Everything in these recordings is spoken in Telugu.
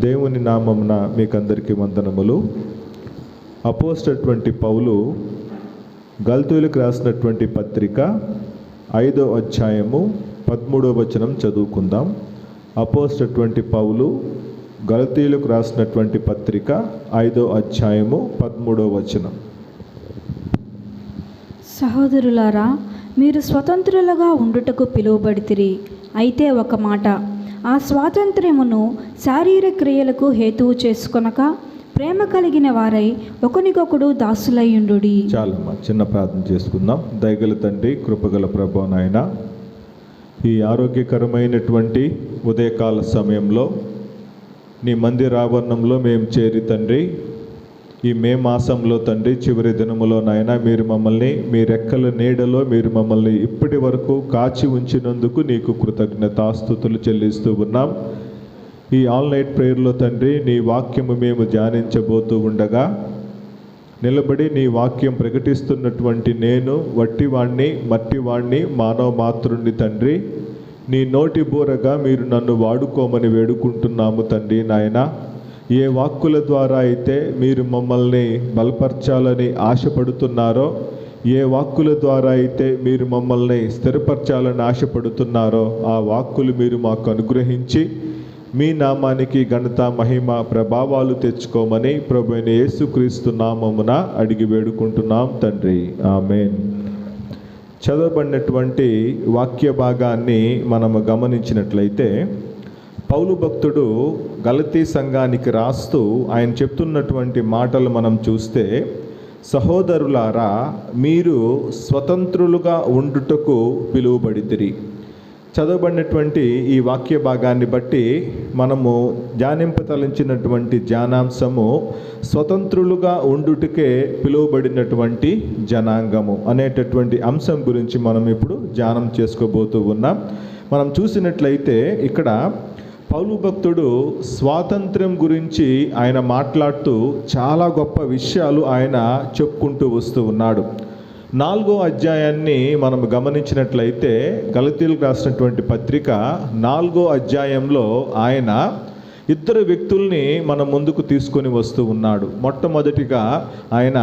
దేవుని నామమున మీకందరికీ వందనములు. అపోస్తలుడైనటువంటి పౌలు గలతీయులకు రాసినటువంటి పత్రిక 5వ అధ్యాయము 13వ వచనం చదువుకుందాం. అపోస్తలుడైనటువంటి పౌలు గలతీయులకు రాసినటువంటి పత్రిక 5వ అధ్యాయము 13వ వచనం. సహోదరులారా, మీరు స్వతంత్రులుగా ఉండుటకు పిలువబడితిరి. అయితే ఒక మాట, ఆ స్వాతంత్ర్యమును శారీరక క్రియలకు హేతువు చేసుకొనక ప్రేమ కలిగిన వారై ఒకనికొకడు దాసులయ్యుండుడి. చాలమ్మా, చిన్న ప్రార్థన చేసుకుందాం. దయగల తండ్రి, కృపగల ప్రభువా నాయన, ఈ ఆరోగ్యకరమైనటువంటి ఉదయకాల సమయంలో నీ మందిర ఆవరణంలో మేము చేరి తండ్రి, ఈ మే మాసంలో తండ్రి చివరి దినములో నాయన మీరు మమ్మల్ని మీ రెక్కల నీడలో మీరు మమ్మల్ని ఇప్పటి వరకు కాచి ఉంచినందుకు నీకు కృతజ్ఞతాస్తుతులు చెల్లిస్తూ ఉన్నాం. ఈ ఆల్ నైట్ ప్రేయర్లో తండ్రి నీ వాక్యము మేము ధ్యానించబోతూ ఉండగా నిలబడి నీ వాక్యం ప్రకటిస్తున్నటువంటి నేను వట్టివాణ్ణి మట్టివాణ్ణి మానవ మాతృని తండ్రి, నీ నోటి బూరగా మీరు నన్ను వాడుకోమని వేడుకుంటున్నాము తండ్రి నాయన. ఏ వాక్కుల ద్వారా అయితే మీరు మమ్మల్ని బలపరచాలని ఆశపడుతున్నారో, ఏ వాక్కుల ద్వారా అయితే మీరు మమ్మల్ని స్థిరపరచాలని ఆశపడుతున్నారో ఆ వాక్కులు మీరు మాకు అనుగ్రహించి మీ నామానికి ఘనత మహిమ ప్రభావాలు తెచ్చుకోమని ప్రభువైన యేసుక్రీస్తు నామమున అడిగి వేడుకుంటున్నాం తండ్రి, ఆమేన్. చదవబడినటువంటి వాక్య భాగాన్ని మనము గమనించినట్లయితే పౌలు భక్తుడు గలతీ సంఘానికి రాస్తూ ఆయన చెప్తున్నటువంటి మాటలు మనం చూస్తే, సహోదరులారా, మీరు స్వతంత్రులుగా ఉండుటకు పిలువబడితిరి. చదవబడినటువంటి ఈ వాక్య భాగాన్ని బట్టి మనము ధ్యానింపతలించినటువంటి ధ్యానాంశము స్వతంత్రులుగా ఉండుటకే పిలువబడినటువంటి జనాంగము అనేటటువంటి అంశం గురించి మనం ఇప్పుడు ధ్యానం చేసుకోబోతూ ఉన్నాం. మనం చూసినట్లయితే ఇక్కడ పౌలు భక్తుడు స్వాతంత్ర్యం గురించి ఆయన మాట్లాడుతూ చాలా గొప్ప విషయాలు ఆయన చెప్పుకుంటూ వస్తూ ఉన్నాడు. 4వ అధ్యాయాన్ని మనం గమనించినట్లయితే గలతీయులకు రాసినటువంటి పత్రిక 4వ అధ్యాయంలో ఆయన ఇద్దరు వ్యక్తుల్ని మన ముందుకు తీసుకొని వస్తూ ఉన్నాడు. మొట్టమొదటిగా ఆయన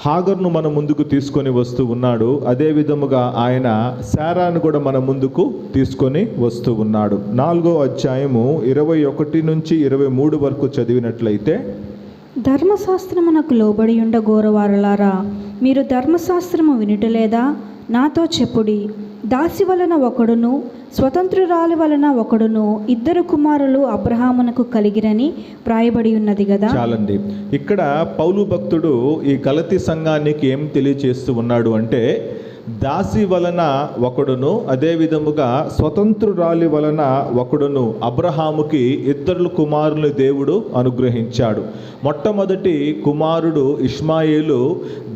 హాగర్ను మన ముందుకు తీసుకొని వస్తూ ఉన్నాడు. అదే విధముగా ఆయన శారాను కూడా మన ముందుకు తీసుకొని వస్తూ ఉన్నాడు. 4వ అధ్యాయము 21 నుంచి 23 వరకు చదివినట్లయితే, ధర్మశాస్త్రమునకు లోబడి ఉండ గోరవారలారా, మీరు ధర్మశాస్త్రము వినుటలేదా? నాతో చెప్పుడి. దాసి వలన ఒకడును స్వతంత్రురాలి వలన ఒకడును ఇద్దరు కుమారులు అబ్రహామునకు కలిగిరని వ్రాయబడి ఉన్నది కదా. చాలండి. ఇక్కడ పౌలు భక్తుడు ఈ గలతీ సంఘానికి ఏం తెలియచేస్తూ ఉన్నాడు అంటే, దాసి వలన ఒకడును అదే విధముగా స్వతంత్రురాలి వలన ఒకడును అబ్రహాముకి ఇద్దరు కుమారులు దేవుడు అనుగ్రహించాడు. మొట్టమొదటి కుమారుడు ఇష్మాయేలు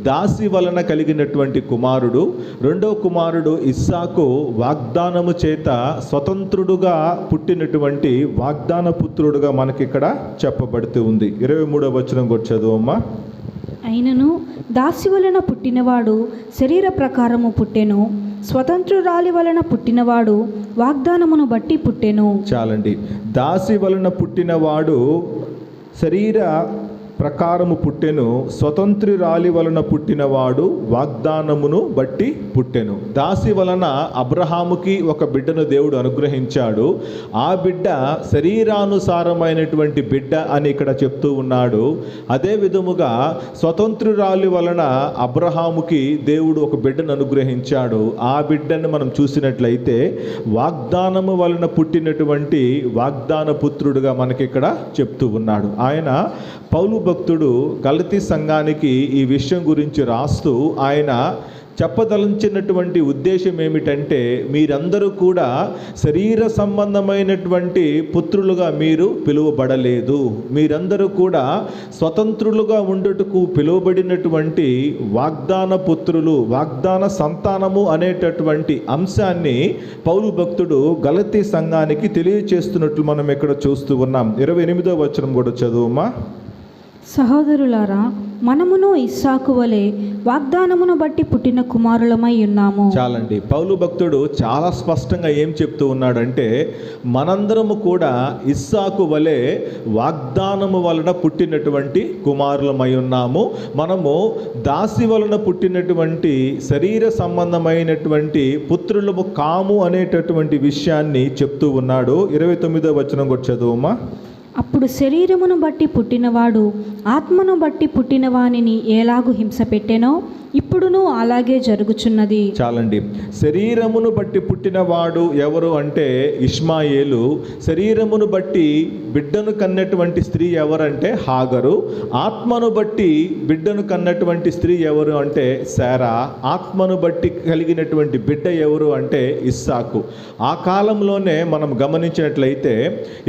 దాసి వలన కలిగినటువంటి కుమారుడు. రెండో కుమారుడు ఇస్సాకు వాగ్దానము చేత స్వతంత్రుడుగా పుట్టినటువంటి వాగ్దాన పుత్రుడుగా మనకి ఇక్కడ చెప్పబడుతూ ఉంది. 23వ వచనం కూడా చదువమ్మా. అయినను దాసి వలన పుట్టినవాడు శరీర ప్రకారము పుట్టెను, స్వతంత్రురాలి వలన పుట్టినవాడు వాగ్దానమును బట్టి పుట్టెను. చాలండి. దాసి వలన పుట్టినవాడు శరీర ప్రకారము పుట్టెను, స్వతంత్రురాలి వలన పుట్టినవాడు వాగ్దానమును బట్టి పుట్టెను. దాసి వలన అబ్రహాముకి ఒక బిడ్డను దేవుడు అనుగ్రహించాడు. ఆ బిడ్డ శరీరానుసారమైనటువంటి బిడ్డ అని ఇక్కడ చెప్తూ ఉన్నాడు. అదే విధముగా స్వతంత్రురాలి వలన అబ్రహాముకి దేవుడు ఒక బిడ్డను అనుగ్రహించాడు. ఆ బిడ్డను మనం చూసినట్లయితే వాగ్దానము వలన పుట్టినటువంటి వాగ్దాన పుత్రుడుగా మనకి ఇక్కడ చెప్తూ ఉన్నాడు. ఆయన పౌలు భక్తుడు గలతీ సంఘానికి ఈ విషయం గురించి రాస్తూ ఆయన చెప్పదలిచినటువంటి ఉద్దేశం ఏమిటంటే మీరందరూ కూడా శరీర సంబంధమైనటువంటి పుత్రులుగా మీరు పిలువబడలేదు. మీరందరూ కూడా స్వతంత్రులుగా ఉండుటకు పిలువబడినటువంటి వాగ్దాన పుత్రులు, వాగ్దాన సంతానము అనేటటువంటి అంశాన్ని పౌలు భక్తుడు గలతీ సంఘానికి తెలియచేస్తున్నట్లు మనం ఇక్కడ చూస్తూ ఉన్నాం. 28వ వచనం కూడా చదువుమా. సహోదరులారా, మనమును ఇస్సాకు వలె వాగ్దానమును బట్టి పుట్టిన కుమారులమై ఉన్నాము. చాలండి. పౌలు భక్తుడు చాలా స్పష్టంగా ఏం చెప్తూ ఉన్నాడంటే, మనందరము కూడా ఇస్సాకు వలె వాగ్దానము వలన పుట్టినటువంటి కుమారులమై ఉన్నాము. మనము దాసి వలన పుట్టినటువంటి శరీర సంబంధమైనటువంటి పుత్రులము కాము అనేటటువంటి విషయాన్ని చెప్తూ ఉన్నాడు. 29వ వచనం కూడా చదువుమా. అప్పుడు శరీరమును బట్టి పుట్టినవాడు ఆత్మను బట్టి పుట్టిన వానిని ఎలాగు హింస పెట్టెనో ఇప్పుడును అలాగే జరుగుచున్నది. చాలండి. శరీరమును బట్టి పుట్టినవాడు ఎవరు అంటే ఇష్మాయేలు. శరీరమును బట్టి బిడ్డను కన్నటువంటి స్త్రీ ఎవరంటే హాగరు. ఆత్మను బట్టి బిడ్డను కన్నటువంటి స్త్రీ ఎవరు అంటే శారా. ఆత్మను బట్టి కలిగినటువంటి బిడ్డ ఎవరు అంటే ఇస్సాకు. ఆ కాలంలోనే మనం గమనించినట్లయితే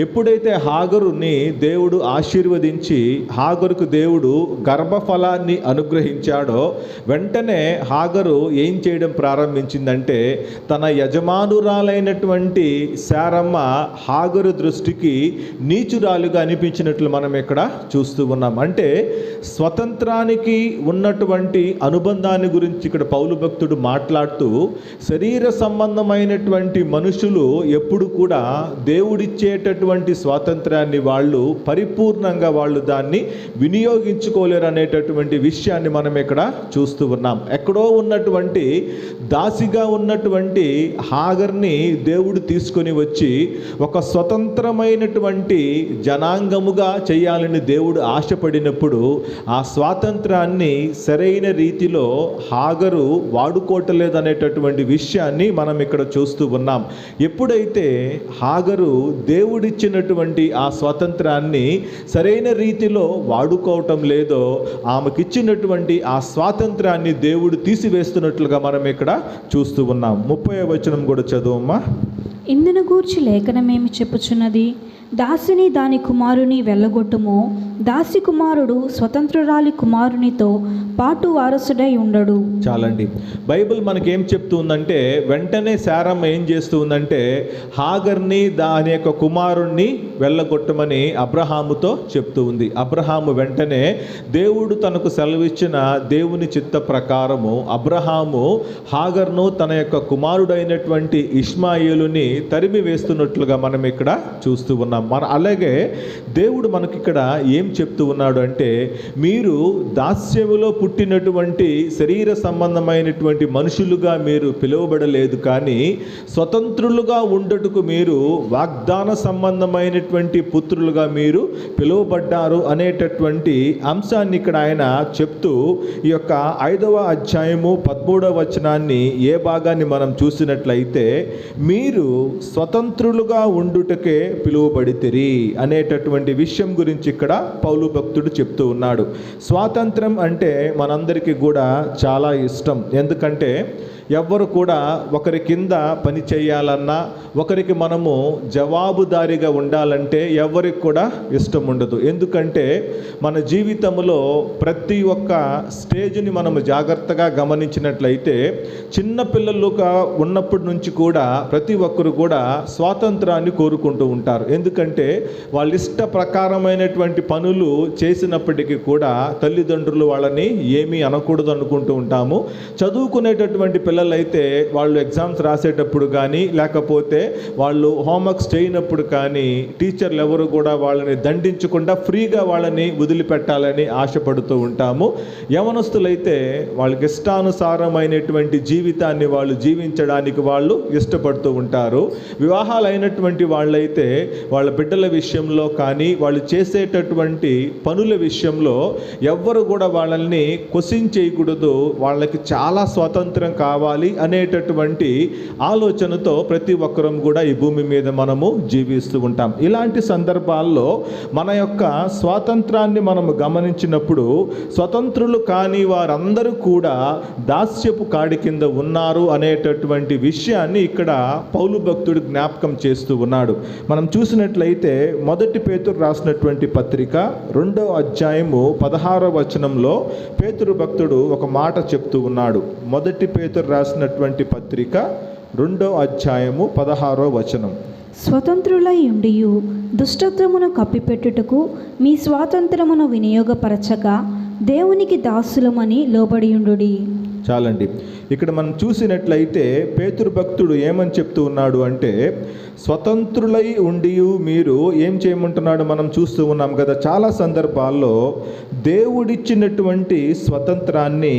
ఎప్పుడైతే హాగరుని దేవుడు ఆశీర్వదించి హాగరుకు దేవుడు గర్భఫలాన్ని అనుగ్రహించాడో వెంటనే హాగరు ఏం చేయడం ప్రారంభించిందంటే, తన యజమానురాలైనటువంటి శారమ్మ హాగరు దృష్టికి నీచురాలుగా అనిపించినట్లు మనం ఇక్కడ చూస్తూ ఉన్నాం. అంటే స్వతంత్రానికి ఉన్నటువంటి అనుబంధాన్ని గురించి ఇక్కడ పౌలు భక్తుడు మాట్లాడుతూ, శరీర సంబంధమైనటువంటి మనుషులు ఎప్పుడు కూడా దేవుడిచ్చేటటువంటి స్వాతంత్రాన్ని వాళ్ళు పరిపూర్ణంగా వాళ్ళు దాన్ని వినియోగించుకోలేరు అనేటటువంటి విషయాన్ని మనం ఇక్కడ చూస్తూ ఉన్నాం. ఎక్కడో ఉన్నటువంటి దాసిగా ఉన్నటువంటి హాగర్ని దేవుడు తీసుకొని వచ్చి ఒక స్వతంత్రమైనటువంటి జనాంగముగా చేయాలని దేవుడు ఆశపడినప్పుడు ఆ స్వాతంత్రాన్ని సరైన రీతిలో హాగరు వాడుకోవట్లేదనేటటువంటి విషయాన్ని మనం ఇక్కడ చూస్తూ ఉన్నాం. ఎప్పుడైతే హాగరు దేవుడిచ్చినటువంటి ఆ స్వాతంత్రాన్ని సరైన రీతిలో వాడుకోవటం లేదో, ఆమెకిచ్చినటువంటి ఆ స్వాతంత్రాన్ని దేవుడు తీసివేస్తున్నట్లుగా మనం ఇక్కడ చూస్తూ ఉన్నాం. 30వ వచనం కూడా చదువమ్మా. ఇందును గూర్చి లేఖనమేమి చెప్పుచున్నది? దాసిని దాని కుమారుని వెళ్ళగొట్టుము, దాసి కుమారుడు స్వతంత్రురాలి కుమారునితో పాటు వారసుడై ఉండడు. చాలండి. బైబిల్ మనకేం చెప్తూ ఉందంటే, వెంటనే శారమ్మ ఏం చేస్తూ ఉందంటే హాగర్ని దాని యొక్క కుమారుణ్ణి వెళ్ళగొట్టమని అబ్రహాముతో చెప్తూ ఉంది. అబ్రహాము వెంటనే దేవుడు తనకు సెలవిచ్చిన దేవుని చిత్త ప్రకారము అబ్రహాము హాగర్ను తన యొక్క కుమారుడైనటువంటి ఇష్మాయేలుని తరిమి వేస్తున్నట్లుగా మనం ఇక్కడ చూస్తూ ఉన్నాం. అలాగే దేవుడు మనకి ఇక్కడ ఏం చెప్తూ ఉన్నాడు అంటే, మీరు దాస్యములో పుట్టినటువంటి శరీర సంబంధమైనటువంటి మనుషులుగా మీరు పిలువబడలేదు, కానీ స్వతంత్రులుగా ఉండటకు మీరు వాగ్దాన సంబంధమైనటువంటి పుత్రులుగా మీరు పిలువబడ్డారు అనేటటువంటి అంశాన్ని ఇక్కడ ఆయన చెప్తూ, ఈ యొక్క 5వ అధ్యాయము 13వ వచనాన్ని ఏ భాగాన్ని మనం చూసినట్లయితే, మీరు స్వతంత్రులుగా ఉండుటకే పిలువబడితిరి అనేటటువంటి విషయం గురించి ఇక్కడ పౌలు భక్తుడు చెప్తూ ఉన్నాడు. స్వాతంత్రం అంటే మనందరికీ కూడా చాలా ఇష్టం. ఎందుకంటే ఎవ్వరు కూడా ఒకరి కింద పని చేయాలన్నా, ఒకరికి మనము జవాబుదారీగా ఉండాలంటే ఎవరికి కూడా ఇష్టం ఉండదు. ఎందుకంటే మన జీవితంలో ప్రతి ఒక్క స్టేజ్ని మనము జాగ్రత్తగా గమనించినట్లయితే, చిన్న పిల్లలుగా ఉన్నప్పటి నుంచి కూడా ప్రతి ఒక్కరు కూడా స్వాతంత్రాన్ని కోరుకుంటూ ఉంటారు. ఎందుకంటే వాళ్ళ ఇష్ట ప్రకారమైనటువంటి పనులు చేసినప్పటికీ కూడా తల్లిదండ్రులు వాళ్ళని ఏమీ అనకూడదు అనుకుంటూ ఉంటాము. చదువుకునేటటువంటి పిల్లలైతే వాళ్ళు ఎగ్జామ్స్ రాసేటప్పుడు కానీ, లేకపోతే వాళ్ళు హోంవర్క్స్ చేయనప్పుడు కానీ టీచర్లు ఎవరు కూడా వాళ్ళని దండించకుండా ఫ్రీగా వాళ్ళని వదిలిపెట్టాలని ఆశపడుతూ ఉంటాము. యవనస్తులైతే వాళ్ళకి ఇష్టానుసారమైనటువంటి జీవితాన్ని వాళ్ళు జీవించడానికి వాళ్ళు ఇష్టపడుతూ ఉంటారు. వివాహాలు అయినటువంటి వాళ్ళైతే వాళ్ళ వాళ్ళ బిడ్డల విషయంలో కానీ వాళ్ళు చేసేటటువంటి పనుల విషయంలో ఎవ్వరు కూడా వాళ్ళని క్వశ్చన్ చేయకూడదు, వాళ్ళకి చాలా స్వాతంత్రం కావాలి అనేటటువంటి ఆలోచనతో ప్రతి ఒక్కరం కూడా ఈ భూమి మీద మనము జీవిస్తూ ఉంటాం. ఇలాంటి సందర్భాల్లో మన యొక్క స్వాతంత్రాన్ని మనము గమనించినప్పుడు స్వతంత్రులు కాని వారందరూ కూడా దాస్యపు కాడి కింద ఉన్నారు అనేటటువంటి విషయాన్ని ఇక్కడ పౌలు భక్తుడు జ్ఞాపకం చేస్తూ ఉన్నాడు. మనం చూసినట్లయితే 1 పేతురు రాసినటువంటి పత్రిక 2వ అధ్యాయము 16వ వచనంలో పేతురు భక్తుడు ఒక మాట చెప్తూ ఉన్నాడు. 1 పేతురు రాసినటువంటి పత్రిక 2వ అధ్యాయము 16వ వచనం. స్వతంత్రులై ఉండియు దుష్టత్వమును కప్పిపెట్టుటకు మీ స్వాతంత్రమును వినియోగపరచక దేవునికి దాసులమని లోబడియుండుడి. చాలండి. ఇక్కడ మనం చూసినట్లయితే పేతురు భక్తుడు ఏమని చెప్తూ ఉన్నాడు అంటే, స్వతంత్రులై ఉండి మీరు ఏం చేయమంటున్నాడు మనం చూస్తూ ఉన్నాం కదా. చాలా సందర్భాల్లో దేవుడిచ్చినటువంటి స్వతంత్రాన్ని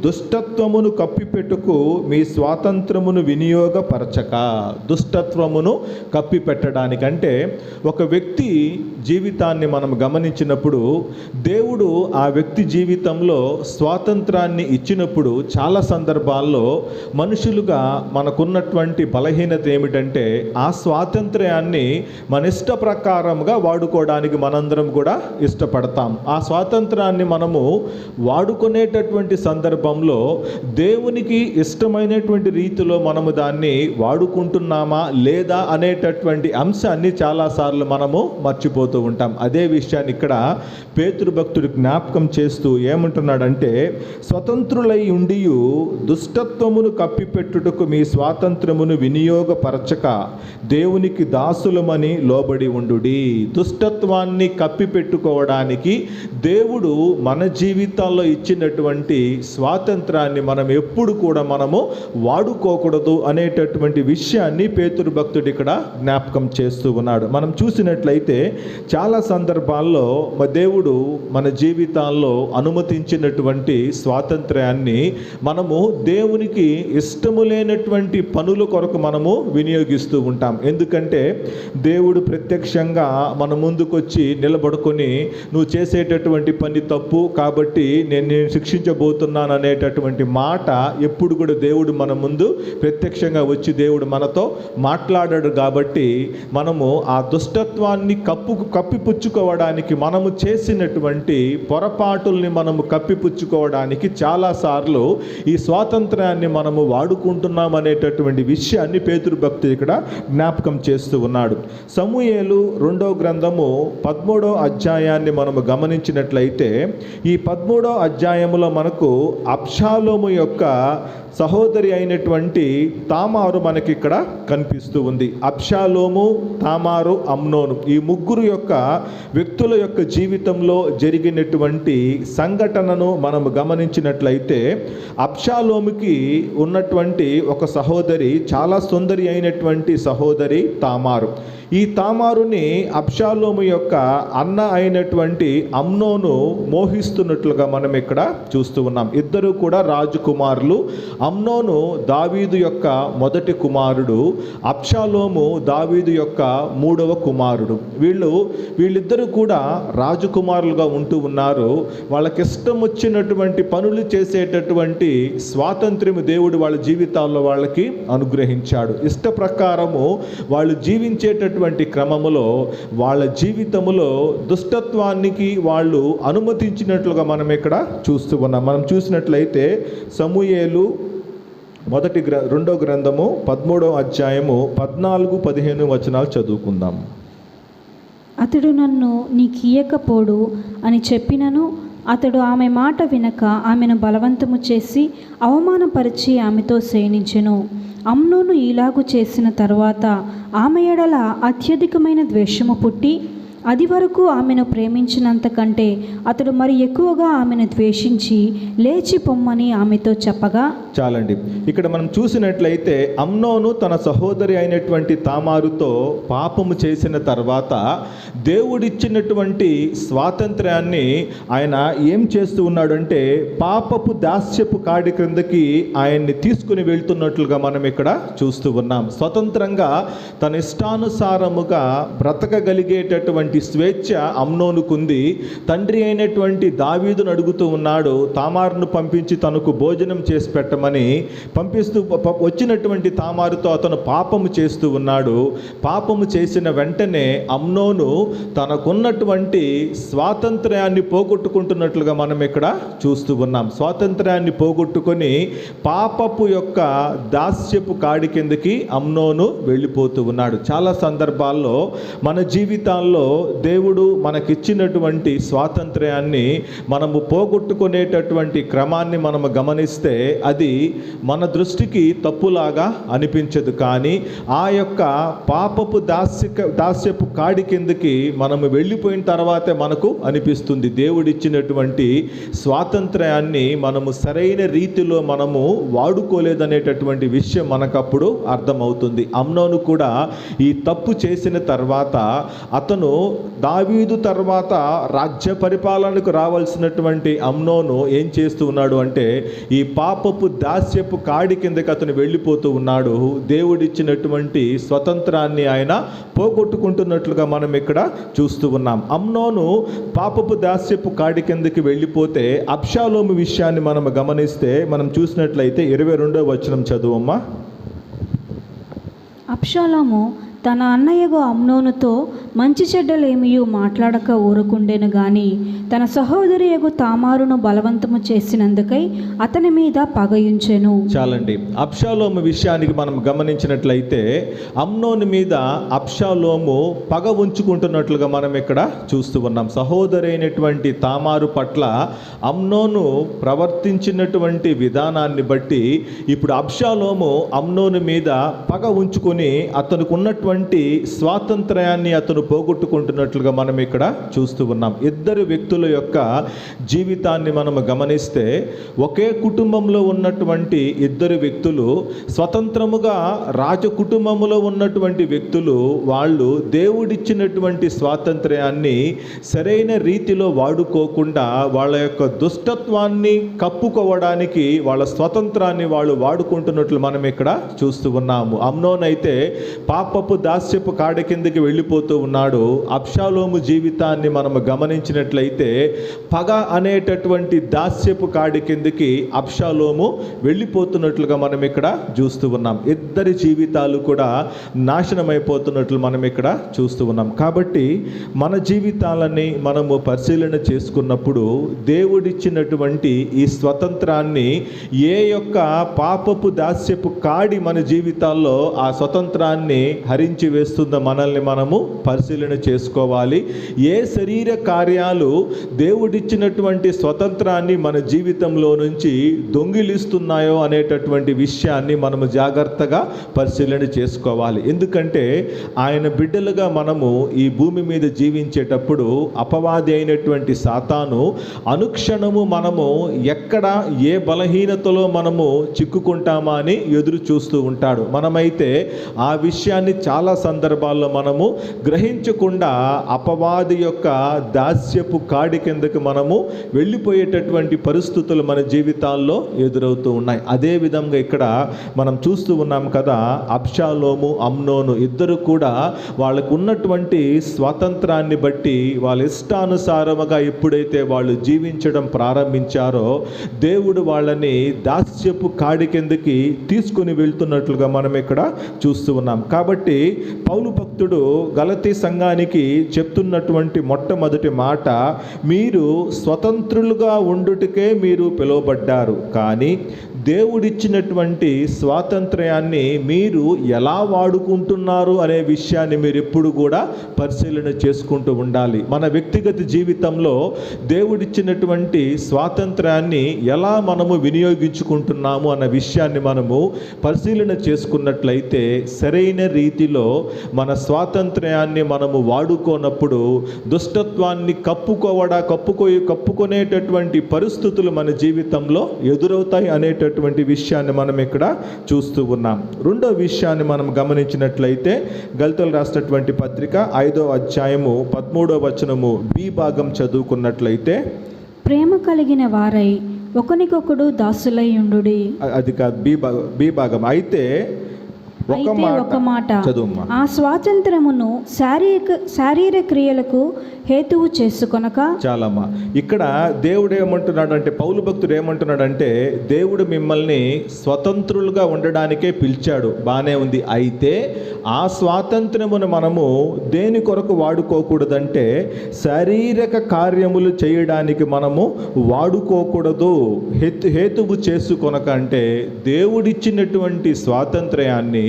దుష్టత్వమును కప్పిపెట్టుకు మీ స్వాతంత్రమును వినియోగపరచక, దుష్టత్వమును కప్పిపెట్టడానికంటే ఒక వ్యక్తి జీవితాన్ని మనం గమనించినప్పుడు దేవుడు ఆ వ్యక్తి జీవితంలో స్వాతంత్రాన్ని ఇచ్చినప్పుడు చాలా సందర్భాల్లో మనుషులుగా మనకున్నటువంటి బలహీనత ఏమిటంటే ఆ స్వాతంత్ర్యాన్ని మన ఇష్ట ప్రకారంగా వాడుకోవడానికి మనందరం కూడా ఇష్టపడతాం. ఆ స్వాతంత్రాన్ని మనము వాడుకునేటటువంటి సందర్భంలో దేవునికి ఇష్టమైనటువంటి రీతిలో మనము దాన్ని వాడుకుంటున్నామా లేదా అనేటటువంటి అంశాన్ని చాలాసార్లు మనము మర్చిపోతూ ఉంటాం. అదే విషయాన్ని ఇక్కడ పేతురు భక్తుడు జ్ఞాపకం చేస్తూ ఏమంటున్నాడంటే, స్వతంత్రులై ఉండియు దుష్టత్వమును కప్పిపెట్టుటకు మీ స్వాతంత్రమును వినియోగపరచక దేవునికి దాసులమని లోబడి ఉండుడి. దుష్టత్వాన్ని కప్పిపెట్టుకోవడానికి దేవుడు మన జీవితాల్లో ఇచ్చినటువంటి స్వాతంత్రాన్ని మనం ఎప్పుడు కూడా మనము వాడుకోకూడదు అనేటటువంటి విషయాన్ని పేతురు భక్తుడు ఇక్కడ జ్ఞాపకం చేస్తూ ఉన్నాడు. మనం చూసినట్లయితే చాలా సందర్భాల్లో దేవుడు మన జీవితాల్లో అనుమతించినటువంటి స్వాతంత్ర్యాన్ని మనము దేవునికి ఇష్టము లేనటువంటి పనుల కొరకు మనము వినియోగిస్తూ ఉంటాం. ఎందుకంటే దేవుడు ప్రత్యక్షంగా మన ముందుకొచ్చి నిలబడుకొని నువ్వు చేసేటటువంటి పని తప్పు కాబట్టి నేను శిక్షించబోతున్నాను అనేటటువంటి మాట ఎప్పుడు కూడా దేవుడు మన ముందు ప్రత్యక్షంగా వచ్చి దేవుడు మనతో మాట్లాడాడు. కాబట్టి మనము ఆ దుష్టత్వాన్ని కప్పిపుచ్చుకోవడానికి మనము చేసినటువంటి పొరపాటుల్ని మనము కప్పిపుచ్చుకోవడానికి చాలాసార్లు ఈ స్వాతంత్రాన్ని మనము వాడుకుంటున్నాం అనేటటువంటి విషయాన్ని పేతురు భక్తుడు ఇక్కడ జ్ఞాపకం చేస్తూ ఉన్నాడు. సమూయేలు 2వ గ్రంథము 13వ అధ్యాయాన్ని మనము గమనించినట్లయితే ఈ 13వ అధ్యాయములో మనకు అబ్షాలోము యొక్క సహోదరి అయినటువంటి తామారు మనకి ఇక్కడ కనిపిస్తూ ఉంది. అబ్షాలోము, తామారు, అమ్నోను ఈ ముగ్గురు యొక్క వ్యక్తుల యొక్క జీవితంలో జరిగినటువంటి సంఘటనను మనము గమనించినట్లయితే అబ్షాలోముకి ఉన్నటువంటి ఒక సహోదరి, చాలా సుందరి అయినటువంటి సహోదరి తామారు. ఈ తామారుని అబ్షాలోము యొక్క అన్న అయినటువంటి అమ్నోను మోహిస్తున్నట్లుగా మనం ఇక్కడ చూస్తూ ఉన్నాం. ఇద్దరు కూడా రాజకుమారులు. అమ్నోను దావీదు యొక్క మొదటి కుమారుడు, అబ్షాలోము దావీదు యొక్క 3వ కుమారుడు. వీళ్ళిద్దరూ కూడా రాజకుమారులుగా ఉంటూ ఉన్నారు. వాళ్ళకి ఇష్టం వచ్చినటువంటి పనులు చేసేటటువంటి స్వాతంత్ర్యం దేవుడు వాళ్ళ జీవితాల్లో వాళ్ళకి అనుగ్రహించాడు. ఇష్ట ప్రకారము వాళ్ళు జీవించేటటువంటి క్రమములో వాళ్ళ జీవితములో దుష్టత్వానికి వాళ్ళు అనుమతించినట్లుగా మనం ఇక్కడ చూస్తూ ఉన్నాం. మనం చూసినట్లయితే సమూయేలు 2వ గ్రంథము 13వ అధ్యాయము 14-15 వచనాలు చదువుకుందాం. అతడు నన్ను నీకియ్యకపోడు అని చెప్పినను అతడు ఆమె మాట వినక ఆమెను బలవంతము చేసి అవమానపరిచి ఆమెతో శయనించెను. అమ్నోను ఇలాగు చేసిన తరువాత ఆమె ఎడల అత్యధికమైన ద్వేషము పుట్టి అది వరకు ఆమెను ప్రేమించినంత కంటే అతడు మరి ఎక్కువగా ఆమెను ద్వేషించి లేచి పొమ్మని ఆమెతో చెప్పగా, చాలండి. ఇక్కడ మనం చూసినట్లయితే అమ్నోను తన సహోదరి అయినటువంటి తామారుతో పాపము చేసిన తర్వాత దేవుడిచ్చినటువంటి స్వాతంత్ర్యాన్ని ఆయన ఏం చేస్తూ ఉన్నాడంటే పాపపు దాస్యపు కాడి క్రిందకి ఆయన్ని తీసుకుని వెళ్తున్నట్లుగా మనం ఇక్కడ చూస్తూ ఉన్నాం. స్వతంత్రంగా తన ఇష్టానుసారముగా బ్రతకగలిగేటటువంటి స్వేచ్ఛ అమ్నోనుకుంది. తండ్రి అయినటువంటి దావీదును అడుగుతూ ఉన్నాడు, తామారును పంపించి తనకు భోజనం చేసి పెట్టమని. పంపిస్తూ వచ్చినటువంటి తామారుతో అతను పాపము చేస్తూ ఉన్నాడు. పాపము చేసిన వెంటనే అమ్నోను తనకున్నటువంటి స్వాతంత్ర్యాన్ని పోగొట్టుకుంటున్నట్లుగా మనం ఇక్కడ చూస్తూ ఉన్నాం. స్వాతంత్ర్యాన్ని పోగొట్టుకొని పాపపు యొక్క దాస్యపు కాడి కిందకి అమ్నోను వెళ్ళిపోతూ ఉన్నాడు. చాలా సందర్భాల్లో మన జీవితాల్లో దేవుడు మనకిచ్చినటువంటి స్వాతంత్ర్యాన్ని మనము పోగొట్టుకునేటటువంటి క్రమాన్ని మనము గమనిస్తే అది మన దృష్టికి తప్పులాగా అనిపించదు. కానీ ఆ యొక్క పాపపు దాస్యపు కాడి కిందకి మనము వెళ్ళిపోయిన తర్వాతే మనకు అనిపిస్తుంది దేవుడిచ్చినటువంటి స్వాతంత్ర్యాన్ని మనము సరైన రీతిలో మనము వాడుకోలేదనేటటువంటి విషయం మనకప్పుడు అర్థమవుతుంది. అమ్నోను కూడా ఈ తప్పు చేసిన తర్వాత అతను దావీదు తర్వాత రాజ్య పరిపాలనకు రావాల్సినటువంటి అమ్నోను ఏం చేస్తూ ఉన్నాడు అంటే ఈ పాపపు దాస్యపు కాడి కిందకి అతను వెళ్ళిపోతూ ఉన్నాడు. దేవుడిచ్చినటువంటి స్వతంత్రాన్ని ఆయన పోగొట్టుకుంటున్నట్లుగా మనం ఇక్కడ చూస్తూ ఉన్నాం. అమ్నోను పాపపు దాస్యపు కాడి కిందకి వెళ్ళిపోతే అబ్షాలోము విషయాన్ని మనం గమనిస్తే మనం చూసినట్లయితే 22వ వచనం చదువమ్మా. అబ్షాలోము తన అన్నయ్యగు అమ్నోనుతో మంచి చెడ్డలేమియూ మాట్లాడక ఊరుకుండెను గాని తన సహోదరి యగు తామారును బలవంతము చేసినందుకై అతని మీద పగయుంచెను. చాలండి. అబ్షాలోము విషయానికి మనం గమనించినట్లయితే అమ్నోను మీద అబ్షాలోము పగ ఉంచుకుంటున్నట్లుగా మనం ఇక్కడ చూస్తూ ఉన్నాం. సహోదరి అయినటువంటి తామారు పట్ల అమ్నోను ప్రవర్తించినటువంటి విధానాన్ని బట్టి ఇప్పుడు అబ్షాలోము అమ్నోను మీద పగ ఉంచుకొని అతనికి ఉన్నటువంటి స్వాతంత్ర్యాన్ని అతను పోగొట్టుకుంటున్నట్లుగా మనం ఇక్కడ చూస్తూ ఉన్నాం. ఇద్దరు వ్యక్తుల యొక్క జీవితాన్ని మనం గమనిస్తే ఒకే కుటుంబంలో ఉన్నటువంటి ఇద్దరు వ్యక్తులు స్వతంత్రముగా రాజ కుటుంబంలో ఉన్నటువంటి వ్యక్తులు వాళ్ళు దేవుడిచ్చినటువంటి స్వాతంత్ర్యాన్ని సరైన రీతిలో వాడుకోకుండా వాళ్ళ యొక్క దుష్టత్వాన్ని కప్పుకోవడానికి వాళ్ళ స్వతంత్రాన్ని వాళ్ళు వాడుకుంటున్నట్లు మనం ఇక్కడ చూస్తూ ఉన్నాము. అమ్నోన్ అయితే పాపపు దాస్యపు కాడి కిందకి వెళ్ళిపోతూ ఉన్నాడు. అబ్షాలోము జీవితాన్ని మనం గమనించినట్లయితే పగ అనేటటువంటి దాస్యపు కాడి కిందకి అబ్షాలోము వెళ్ళిపోతున్నట్లుగా మనం ఇక్కడ చూస్తూ ఉన్నాం. ఇద్దరి జీవితాలు కూడా నాశనమైపోతున్నట్లు మనం ఇక్కడ చూస్తూ ఉన్నాం. కాబట్టి మన జీవితాలని మనము పరిశీలన చేసుకున్నప్పుడు దేవుడిచ్చినటువంటి ఈ స్వతంత్రాన్ని ఏ యొక్క పాపపు దాస్యపు కాడి మన జీవితాల్లో ఆ స్వతంత్రాన్ని హరించి వేస్తుందో మనల్ని మనము పరిశీలన చేసుకోవాలి. ఏ శరీర కార్యాలు దేవుడిచ్చినటువంటి స్వతంత్రాన్ని మన జీవితంలో నుంచి దొంగిలిస్తున్నాయో అనేటటువంటి విషయాన్ని మనము జాగ్రత్తగా పరిశీలన చేసుకోవాలి. ఎందుకంటే ఆయన బిడ్డలుగా మనము ఈ భూమి మీద జీవించేటప్పుడు అపవాది అయినటువంటి సాతాను అనుక్షణము మనము ఎక్కడ ఏ బలహీనతలో మనము చిక్కుకుంటామా అని ఎదురు చూస్తూ ఉంటాడు. మనమైతే ఆ విషయాన్ని చాలా సందర్భాల్లో మనము గ్రహించకుండా అపవాది యొక్క దాస్యపు కాడి కిందకు మనము వెళ్ళిపోయేటటువంటి పరిస్థితులు మన జీవితాల్లో ఎదురవుతూ ఉన్నాయి. అదే విధంగా ఇక్కడ మనం చూస్తూ ఉన్నాం కదా, అబ్షాలోము అమ్నోను ఇద్దరు కూడా వాళ్ళకు ఉన్నటువంటి స్వాతంత్రాన్ని బట్టి వాళ్ళ ఇష్టానుసారముగా ఎప్పుడైతే వాళ్ళు జీవించడం ప్రారంభించారో దేవుడు వాళ్ళని దాస్యపు కాడి కిందకి తీసుకుని వెళ్తున్నట్లుగా మనం ఇక్కడ చూస్తూ ఉన్నాం. కాబట్టి పౌలు భక్తుడు గలతీ సంఘానికి చెప్తున్నటువంటి మొట్టమొదటి మాట, మీరు స్వతంత్రులుగా ఉండుటకే మీరు పిలువబడ్డారు, కానీ దేవుడిచ్చినటువంటి స్వాతంత్ర్యాన్ని మీరు ఎలా వాడుకుంటున్నారు అనే విషయాన్ని మీరు ఎప్పుడు కూడా పరిశీలన చేసుకుంటూ ఉండాలి. మన వ్యక్తిగత జీవితంలో దేవుడిచ్చినటువంటి స్వాతంత్ర్యాన్ని ఎలా మనము వినియోగించుకుంటున్నాము అన్న విషయాన్ని మనము పరిశీలన చేసుకున్నట్లయితే సరైన రీతిలో మన స్వాతంత్ర్యాన్ని మనము వాడుకోనప్పుడు దుష్టత్వాన్ని కప్పుకునేటటువంటి పరిస్థితులు మన జీవితంలో ఎదురవుతాయి అనేటటువంటి విషయాన్ని మనం ఇక్కడ చూస్తూ ఉన్నాం. రెండో విషయాన్ని మనం గమనించినట్లయితే గలతీయులకు రాసినటువంటి పత్రిక 5వ అధ్యాయము 13వ వచనము బి భాగం చదువుకున్నట్లయితే, ప్రేమ కలిగిన వారై ఒకనికొకడు దాసులై ఉండుడి. అది కాదు, బి భాగం. అయితే ఒక మాట, చదువుమ్మా. ఆ స్వాతంత్రమును శారీరక క్రియలకు హేతువు చేసుకొనక. చాలమ్మా. ఇక్కడ దేవుడు ఏమంటున్నాడు అంటే, పౌలు భక్తుడు ఏమంటున్నాడంటే, దేవుడు మిమ్మల్ని స్వతంత్రులుగా ఉండడానికే పిలిచాడు, బాగానే ఉంది. అయితే ఆ స్వాతంత్రమును మనము దేని కొరకు వాడుకోకూడదంటే శారీరక కార్యములు చేయడానికి మనము వాడుకోకూడదు. హేతువు చేసుకొనక అంటే దేవుడిచ్చినటువంటి స్వాతంత్ర్యాన్ని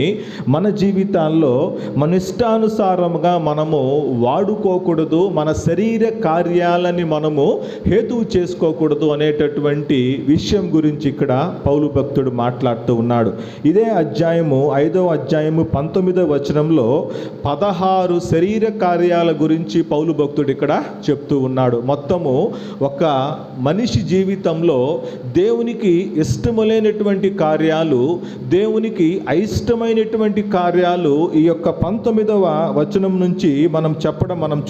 మన జీవితాల్లో మన ఇష్టానుసారముగా మనము వాడుకోకూడదు, మన శరీర కార్యాలని మనము హేతువు చేసుకోకూడదు అనేటటువంటి విషయం గురించి ఇక్కడ పౌలు భక్తుడు మాట్లాడుతూ ఉన్నాడు. ఇదే అధ్యాయము 5వ అధ్యాయము 19వ వచనంలో 16 శరీర కార్యాల గురించి పౌలు భక్తుడు ఇక్కడ చెప్తూ ఉన్నాడు. మొత్తము ఒక మనిషి జీవితంలో దేవునికి ఇష్టములైనటువంటి కార్యాలు, దేవునికి అయిష్టమైనటువంటి కార్యాలు ఈ యొక్క 19వ వచనం నుంచి మనం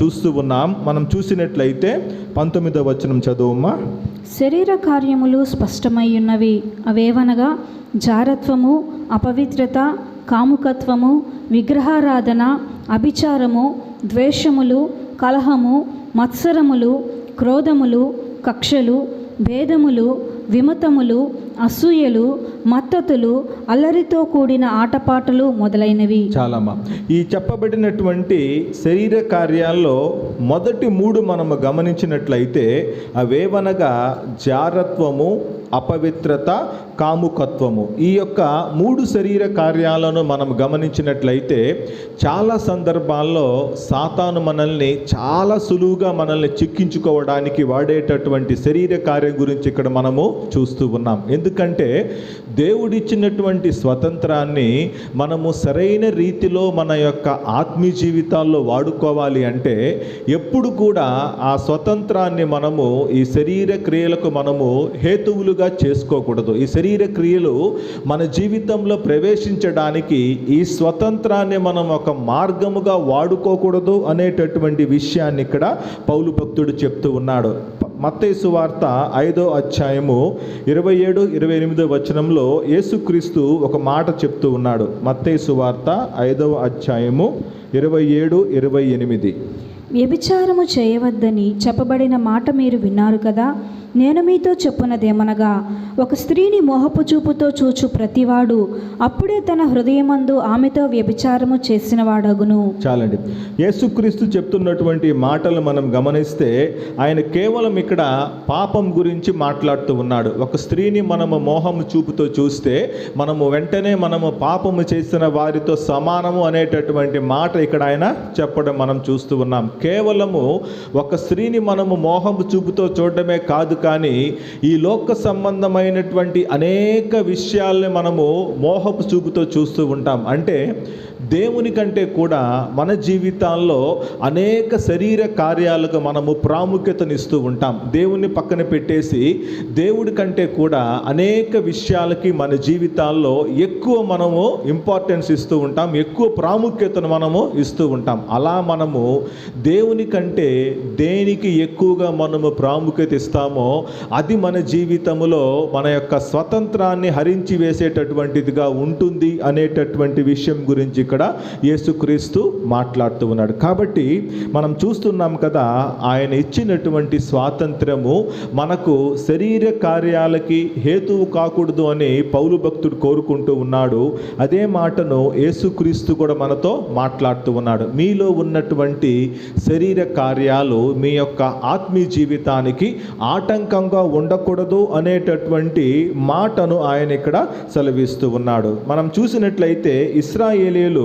చూస్తూ ఉన్నాం. మనం చూసినట్లయితే 19వ వచనం చదువుమా. శరీర కార్యములు స్పష్టమై ఉన్నవి, అవేవనగా జారత్వము, అపవిత్రత, కాముకత్వము, విగ్రహారాధన, అభిచారము, ద్వేషములు, కలహము, మత్సరములు, క్రోధములు, కక్షలు, భేదములు, విమతములు, అసూయలు, మత్తతులు, అల్లరితో కూడిన ఆటపాటలు మొదలైనవి. చాలమ్మా. ఈ చెప్పబడినటువంటి శరీర కార్యాల్లో మొదటి 3 మనము గమనించినట్లయితే అవేవనగా జారత్వము, అపవిత్రత, కాముకత్వము. ఈ యొక్క 3 శరీర కార్యాలను మనం గమనించినట్లయితే చాలా సందర్భాల్లో సాతాను మనల్ని చాలా సులువుగా మనల్ని చిక్కించుకోవడానికి వాడేటటువంటి శరీర కార్యం గురించి ఇక్కడ మనము చూస్తూ ఉన్నాం. ఎందుకంటే దేవుడిచ్చినటువంటి స్వతంత్రాన్ని మనము సరైన రీతిలో మన యొక్క ఆత్మీయ జీవితాల్లో వాడుకోవాలి అంటే ఎప్పుడు కూడా ఆ స్వతంత్రాన్ని మనము ఈ శరీర క్రియలకు మనము హేతువులుగా చేసుకోకూడదు. ఈ శరీర క్రియలు మన జీవితంలో ప్రవేశించడానికి ఈ స్వతంత్రాన్ని మనం ఒక మార్గముగా వాడుకోకూడదు అనేటటువంటి విషయాన్ని ఇక్కడ పౌలు భక్తుడు చెప్తూ ఉన్నాడు. మత్తయి సువార్త 5వ అధ్యాయము 27-28 వచనంలో యేసుక్రీస్తు ఒక మాట చెప్తూ ఉన్నాడు. మత్తయి సువార్త 5వ అధ్యాయము 27-28. వ్యభిచారము చేయవద్దని చెప్పబడిన మాట మీరు విన్నారు కదా. నేను మీతో చెప్పున్నదేమనగా, ఒక స్త్రీని మోహపు చూపుతో చూచు ప్రతివాడు అప్పుడే తన హృదయమందు ఆమెతో వ్యభిచారము చేసిన వాడగును. చాలండి. యేసుక్రీస్తు చెప్తున్నటువంటి మాటలు మనం గమనిస్తే ఆయన కేవలం ఇక్కడ పాపం గురించి మాట్లాడుతూ ఉన్నాడు. ఒక స్త్రీని మనము మోహము చూపుతో చూస్తే మనము వెంటనే మనము పాపము చేసిన వారితో సమానము అనేటటువంటి మాట ఇక్కడ ఆయన చెప్పడం మనం చూస్తూ ఉన్నాం. కేవలము ఒక స్త్రీని మనము మోహము చూపుతో చూడడమే కాదు, కానీ ఈ లోక సంబంధమైనటువంటి అనేక విషయాల్ని మనము మోహపు చూపుతో చూస్తూ ఉంటాం. అంటే దేవుని కంటే కూడా మన జీవితాల్లో అనేక శరీర కార్యాలకు మనము ప్రాముఖ్యతనిస్తూ ఉంటాం. దేవుని పక్కన పెట్టేసి దేవుడి కంటే కూడా అనేక విషయాలకి మన జీవితాల్లో ఎక్కువ మనము ఇంపార్టెన్స్ ఇస్తూ ఉంటాం, ఎక్కువ ప్రాముఖ్యతను మనము ఇస్తూ ఉంటాం. అలా మనము దేవుని కంటే దేనికి ఎక్కువగా మనము ప్రాముఖ్యత ఇస్తామో అది మన జీవితంలో మన యొక్క స్వతంత్రాన్ని హరించి వేసేటటువంటిదిగా ఉంటుంది అనేటటువంటి విషయం గురించి ఇక్కడ యేసుక్రీస్తు మాట్లాడుతూ ఉన్నాడు. కాబట్టి మనం చూస్తున్నాం కదా, ఆయన ఇచ్చినటువంటి స్వాతంత్రము మనకు శరీర కార్యాలకి హేతువు కాకూడదు అని పౌలు భక్తుడు కోరుకుంటూ ఉన్నాడు. అదే మాటను యేసుక్రీస్తు కూడా మనతో మాట్లాడుతూ ఉన్నాడు. మీలో ఉన్నటువంటి శరీర కార్యాలు మీ యొక్క ఆత్మీయ జీవితానికి ఆటంకంగా ఉండకూడదు అనేటటువంటి మాటను ఆయన ఇక్కడ సెలవిస్తూ ఉన్నాడు. మనం చూసినట్లయితే ఇశ్రాయేలీయులు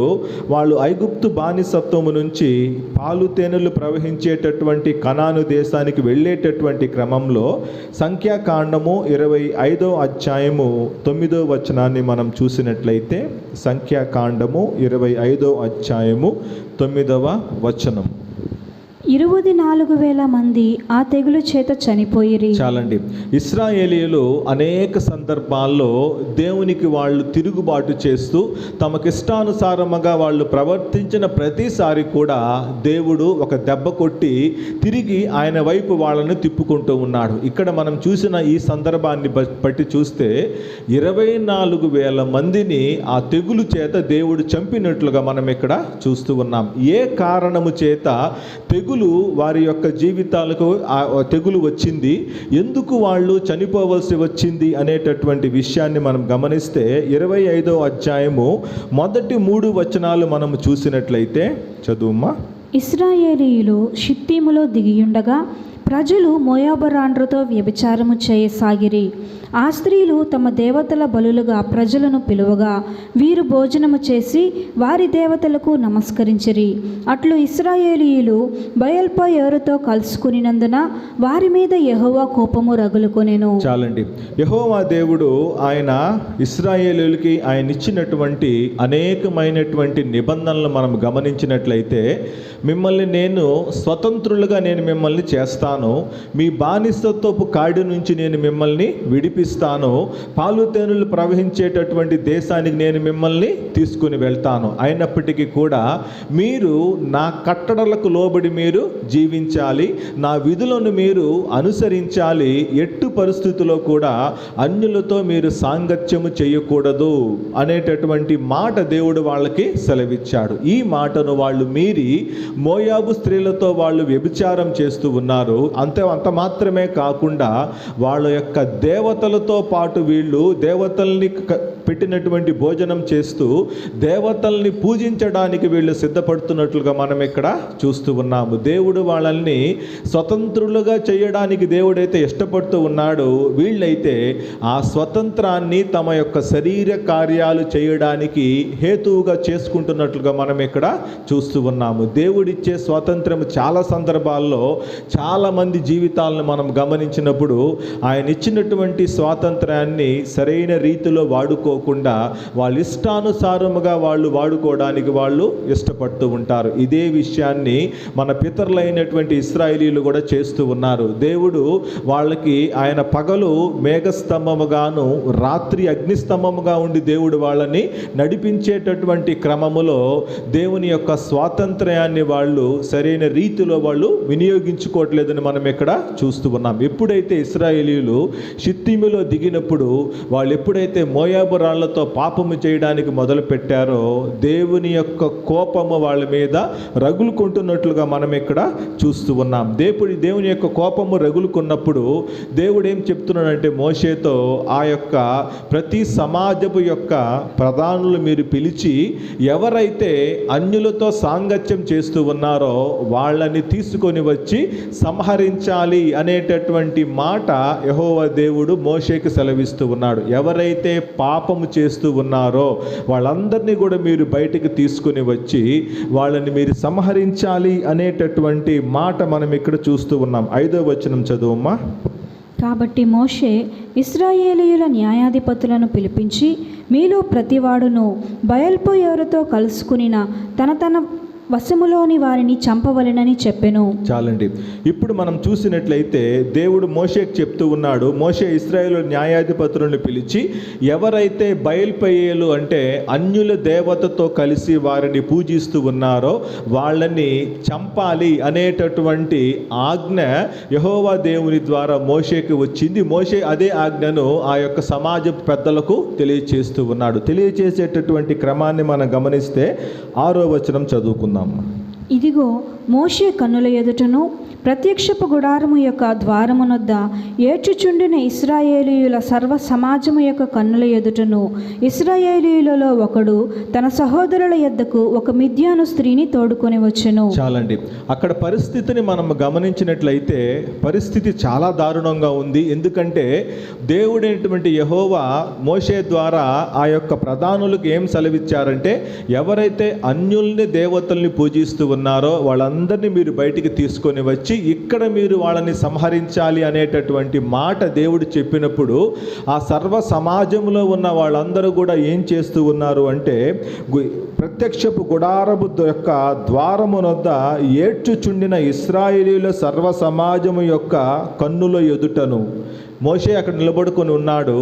వాళ్ళు ఐగుప్తు బానిసత్వము నుంచి పాలు తేనెలు ప్రవహించేటటువంటి కనాను దేశానికి వెళ్ళేటటువంటి క్రమంలో సంఖ్యాకాండము 25వ అధ్యాయము 9వ వచనాన్ని మనం చూసినట్లయితే సంఖ్యాకాండము 25వ అధ్యాయము 9వ వచనం. 24,000 మంది ఆ తెగులు చేత చనిపోయిరి. చాలండి. ఇశ్రాయేలీయులు అనేక సందర్భాల్లో దేవునికి వాళ్ళు తిరుగుబాటు చేస్తూ తమకిష్టానుసారముగా వాళ్ళు ప్రవర్తించిన ప్రతిసారి కూడా దేవుడు ఒక దెబ్బ కొట్టి తిరిగి ఆయన వైపు వాళ్ళని తిప్పుకుంటూ ఉన్నాడు. ఇక్కడ మనం చూసిన ఈ సందర్భాన్ని బట్టి చూస్తే 24,000 మందిని ఆ తెగులు చేత దేవుడు చంపినట్లుగా మనం ఇక్కడ చూస్తూ ఉన్నాం. ఏ కారణము చేత తెగులు వారి యొక్క జీవితాలకు తెగులు వచ్చింది, ఎందుకు వాళ్ళు చనిపోవలసి వచ్చింది అనేటటువంటి విషయాన్ని మనం గమనిస్తే 25వ అధ్యాయము మొదటి 3 వచనాలు మనం చూసినట్లయితే చదువుమ్మా. ఇశ్రాయేలీయులు షిత్తీములో దిగియుండగా ప్రజలు మోయాబరాండ్రతో వ్యభిచారము చేయసాగిరి. ఆ స్త్రీలు తమ దేవతల బలులుగా ప్రజలను పిలువగా వీరు భోజనము చేసి వారి దేవతలకు నమస్కరించిరి. అట్లు ఇశ్రాయేలీయులు బయల్పయోరుతో కలుసుకునినందున వారి మీద యెహోవా కోపము రగులుకొనెను. చాలండి. యెహోవా దేవుడు ఆయన ఇశ్రాయేలీయులకి ఆయన ఇచ్చినటువంటి అనేకమైనటువంటి నిబంధనలు మనం గమనించినట్లయితే, మిమ్మల్ని నేను స్వతంత్రులుగా నేను మిమ్మల్ని చేస్తాను, మీ బానిసత్వపు కాడి నుంచి నేను మిమ్మల్ని విడిపిస్తాను, పాలు తేనెలు ప్రవహించేటటువంటి దేశానికి నేను మిమ్మల్ని తీసుకుని వెళ్తాను. అయినప్పటికీ కూడా మీరు నా కట్టడలకు లోబడి మీరు జీవించాలి, నా విధులను మీరు అనుసరించాలి, ఎట్టు పరిస్థితుల్లో కూడా అన్యులతో మీరు సాంగత్యము చేయకూడదు అనేటటువంటి మాట దేవుడు వాళ్ళకి సెలవిచ్చాడు. ఈ మాటను వాళ్ళు మీరి మోయాబు స్త్రీలతో వాళ్ళు వ్యభిచారం చేస్తూ ఉన్నారు. అంత మాత్రమే కాకుండా వాళ్ళ యొక్క దేవతలతో పాటు వీళ్ళు దేవతల్ని పెట్టినటువంటి భోజనం చేస్తూ దేవతల్ని పూజించడానికి వీళ్ళు సిద్ధపడుతున్నట్లుగా మనం ఇక్కడ చూస్తూ ఉన్నాము. దేవుడు వాళ్ళని స్వతంత్రులుగా చేయడానికి దేవుడైతే ఇష్టపడుతూ ఉన్నాడు, వీళ్ళైతే ఆ స్వతంత్రాన్ని తమ యొక్క శరీర కార్యాలు చేయడానికి హేతువుగా చేసుకుంటున్నట్లుగా మనం ఇక్కడ చూస్తూ ఉన్నాము. దేవుడిచ్చే స్వాతంత్రం చాలా సందర్భాల్లో చాలామంది జీవితాలను మనం గమనించినప్పుడు ఆయన ఇచ్చినటువంటి స్వాతంత్రాన్ని సరైన రీతిలో వాడుకోకుండా వాళ్ళ ఇష్టానుసారముగా వాళ్ళు వాడుకోవడానికి వాళ్ళు ఇష్టపడుతూ ఉంటారు. ఇదే విషయాన్ని మన పితరులైనటువంటి ఇశ్రాయేలీయులు కూడా చేస్తూ ఉన్నారు. దేవుడు వాళ్ళకి ఆయన పగలు మేఘస్తంభముగాను రాత్రి అగ్నిస్తంభముగా ఉండి దేవుడు వాళ్ళని నడిపించేటటువంటి క్రమములో దేవుని యొక్క స్వాతంత్ర్యాన్ని వాళ్ళు సరైన రీతిలో వాళ్ళు వినియోగించుకోవట్లేదని మనం ఇక్కడ చూస్తూ ఉన్నాం. ఎప్పుడైతే ఇశ్రాయేలీయులు షిత్తీములో దిగినప్పుడు వాళ్ళు ఎప్పుడైతే మోయాబు రాళ్లతో పాపము చేయడానికి మొదలు పెట్టారో దేవుని యొక్క కోపము వాళ్ళ మీద రగులుకుంటున్నట్లుగా మనం ఇక్కడ చూస్తూ ఉన్నాం. దేవుని యొక్క కోపము రగులుకున్నప్పుడు దేవుడు ఏం చెప్తున్నాడంటే మోషేతో, ఆ యొక్క ప్రతి సమాజపు యొక్క ప్రధానులు మీరు పిలిచి ఎవరైతే అన్యులతో సాంగత్యం చేస్తూ ఉన్నారో వాళ్ళని తీసుకొని వచ్చి సంహరించాలి అనేటటువంటి మాట యెహోవా దేవుడు మోషేకి సెలవిస్తూ ఉన్నాడు. ఎవరైతే పాపము చేస్తూ ఉన్నారో వాళ్ళందరినీ కూడా మీరు బయటికి తీసుకుని వచ్చి వాళ్ళని మీరు సంహరించాలి అనేటటువంటి మాట మనం ఇక్కడ చూస్తూ ఉన్నాం. 5వ వచనం చదువమ్మా. కాబట్టి మోషే ఇశ్రాయేలీయుల న్యాయాధిపతులను పిలిపించి, మీలో ప్రతివాడును బయల్పయోరుతో కలుసుకునిన తన వశములోని వారిని చంపవలెనని చెప్పెను. చాలండి. ఇప్పుడు మనం చూసినట్లయితే దేవుడు మోషేకి చెప్తూ ఉన్నాడు, మోషే ఇశ్రాయేలు న్యాయాధిపతులను పిలిచి ఎవరైతే బయల్పయోలు అంటే అన్యుల దేవతతో కలిసి వారిని పూజిస్తూ ఉన్నారో వాళ్ళని చంపాలి అనేటటువంటి ఆజ్ఞ యెహోవా దేవుని ద్వారా మోషేకి వచ్చింది. మోషే అదే ఆజ్ఞను ఆ యొక్క సమాజ పెద్దలకు తెలియచేస్తూ ఉన్నాడు. తెలియచేసేటటువంటి క్రమాన్ని మనం గమనిస్తే 6వ వచనం చదువుకుందాం. ఇదిగో మోషే కన్నుల ఎదుటను ప్రత్యక్షపు గుడారము యొక్క ద్వారమునొద్ద ఏడ్చుచుండిన ఇశ్రాయేలీయుల సర్వ సమాజము యొక్క కన్నుల ఎదుటను ఇశ్రాయేలీయులలో ఒకడు తన సహోదరుల యొద్దకు ఒక మిద్యాను స్త్రీని తోడుకొని వచ్చెను. చాలండి. అక్కడ పరిస్థితిని మనం గమనించినట్లయితే పరిస్థితి చాలా దారుణంగా ఉంది. ఎందుకంటే దేవుడైనటువంటి యెహోవా మోషే ద్వారా ఆ యొక్క ప్రధానులకు ఏం సెలవిచ్చారంటే, ఎవరైతే అన్యుల్ని దేవతల్ని పూజిస్తూ ఉన్నారో వాళ్ళందరినీ మీరు బయటికి తీసుకొని వచ్చి ఇక్కడ మీరు వాళ్ళని సంహరించాలి అనేటటువంటి మాట దేవుడు చెప్పినప్పుడు ఆ సర్వ సమాజంలో ఉన్న వాళ్ళందరూ కూడా ఏం చేస్తూ ఉన్నారు అంటే, ప్రత్యక్షపు గుడారము యొక్క ద్వారమునొద్ద ఏడ్చుచుండిన ఇశ్రాయేలీయుల సర్వ సమాజము యొక్క కన్నుల ఎదుటను మోషే అక్కడ నిలబడుకొని ఉన్నాడు.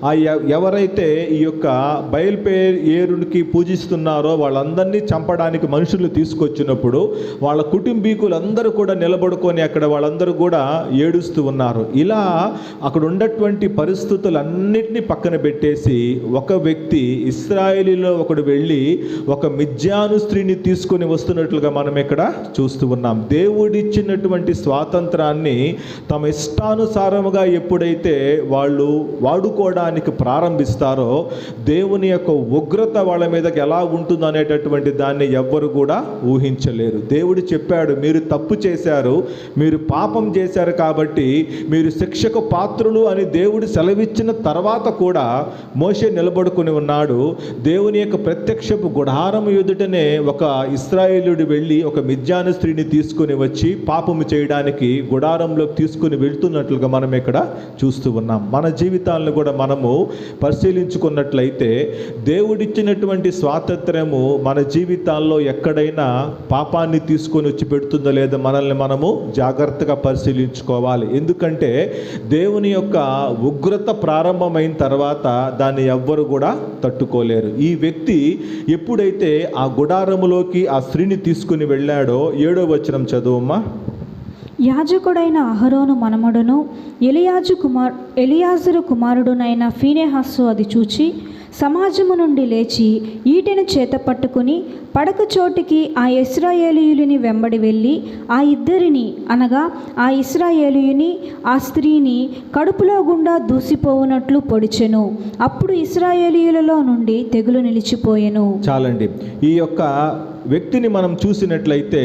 ఆ ఎవరైతే ఈ యొక్క బయల్పేరునికి పూజిస్తున్నారో వాళ్ళందరినీ చంపడానికి మనుషులు తీసుకొచ్చినప్పుడు వాళ్ళ కుటుంబీకులందరూ కూడా నిలబడుకొని అక్కడ వాళ్ళందరూ కూడా ఏడుస్తూ ఉన్నారు. ఇలా అక్కడ ఉన్నటువంటి పరిస్థితులన్నిటినీ పక్కన పెట్టేసి ఒక వ్యక్తి ఇశ్రాయేలీలో ఒకడు వెళ్ళి ఒక మిద్యాను స్త్రీని తీసుకొని వస్తున్నట్లుగా మనం ఇక్కడ చూస్తూ ఉన్నాం. దేవుడిచ్చినటువంటి స్వాతంత్రాన్ని తమ ఇష్టానుసారముగా ఎప్పుడైతే వాళ్ళు వాడుకోవడానికి ప్రారంభిస్తారో దేవుని యొక్క ఉగ్రత వాళ్ళ మీదకి ఎలా ఉంటుందో అనేటటువంటి దాన్ని ఎవ్వరు కూడా ఊహించలేరు. దేవుడు చెప్పాడు, మీరు తప్పు చేశారు, మీరు పాపం చేశారు కాబట్టి మీరు శిక్షకు పాత్రులు అని దేవుడు సెలవిచ్చిన తర్వాత కూడా మోషే నిలబడుకుని ఉన్నాడు. దేవుని యొక్క ప్రత్యక్షపు గుడారము ఎదుటనే ఒక ఇశ్రాయేలుడు వెళ్ళి ఒక మిద్యాను స్త్రీని తీసుకొని వచ్చి పాపము చేయడానికి గుడారంలోకి తీసుకుని వెళ్తున్నట్లుగా మనం ఇక్కడ చూస్తూ ఉన్నాం. మన జీవితాలను కూడా మనము పరిశీలించుకున్నట్లయితే దేవుడిచ్చినటువంటి స్వాతంత్ర్యము మన జీవితాల్లో ఎక్కడైనా పాపాన్ని తీసుకొని వచ్చి పెడుతుందో లేదో మనల్ని మనము జాగ్రత్తగా పరిశీలించుకోవాలి. ఎందుకంటే దేవుని యొక్క ఉగ్రత ప్రారంభమైన తర్వాత దాన్ని ఎవ్వరు కూడా తట్టుకోలేరు. ఈ వ్యక్తి ఎప్పుడైతే ఆ గుడారములోకి ఆ స్త్రీని తీసుకుని వెళ్ళాడో 7వ వచనం చదువమ్మా. యాజకుడైన అహరోను మనమడును ఎలియాజరు కుమారుడునైన ఫీనెహాసు అది చూచి సమాజము నుండి లేచి ఈటెను చేత పట్టుకుని పడక చోటికి ఆ ఇశ్రాయేలీయుని వెంబడి వెళ్ళి ఆ ఇద్దరిని అనగా ఆ ఇశ్రాయేలీయుని ఆ స్త్రీని కడుపులో గుండా దూసిపోవునట్లు పొడిచెను. అప్పుడు ఇశ్రాయేలీయులలో నుండి తెగులు నిలిచిపోయెను. చాలండి. ఈ యొక్క వ్యక్తిని మనం చూసినట్లయితే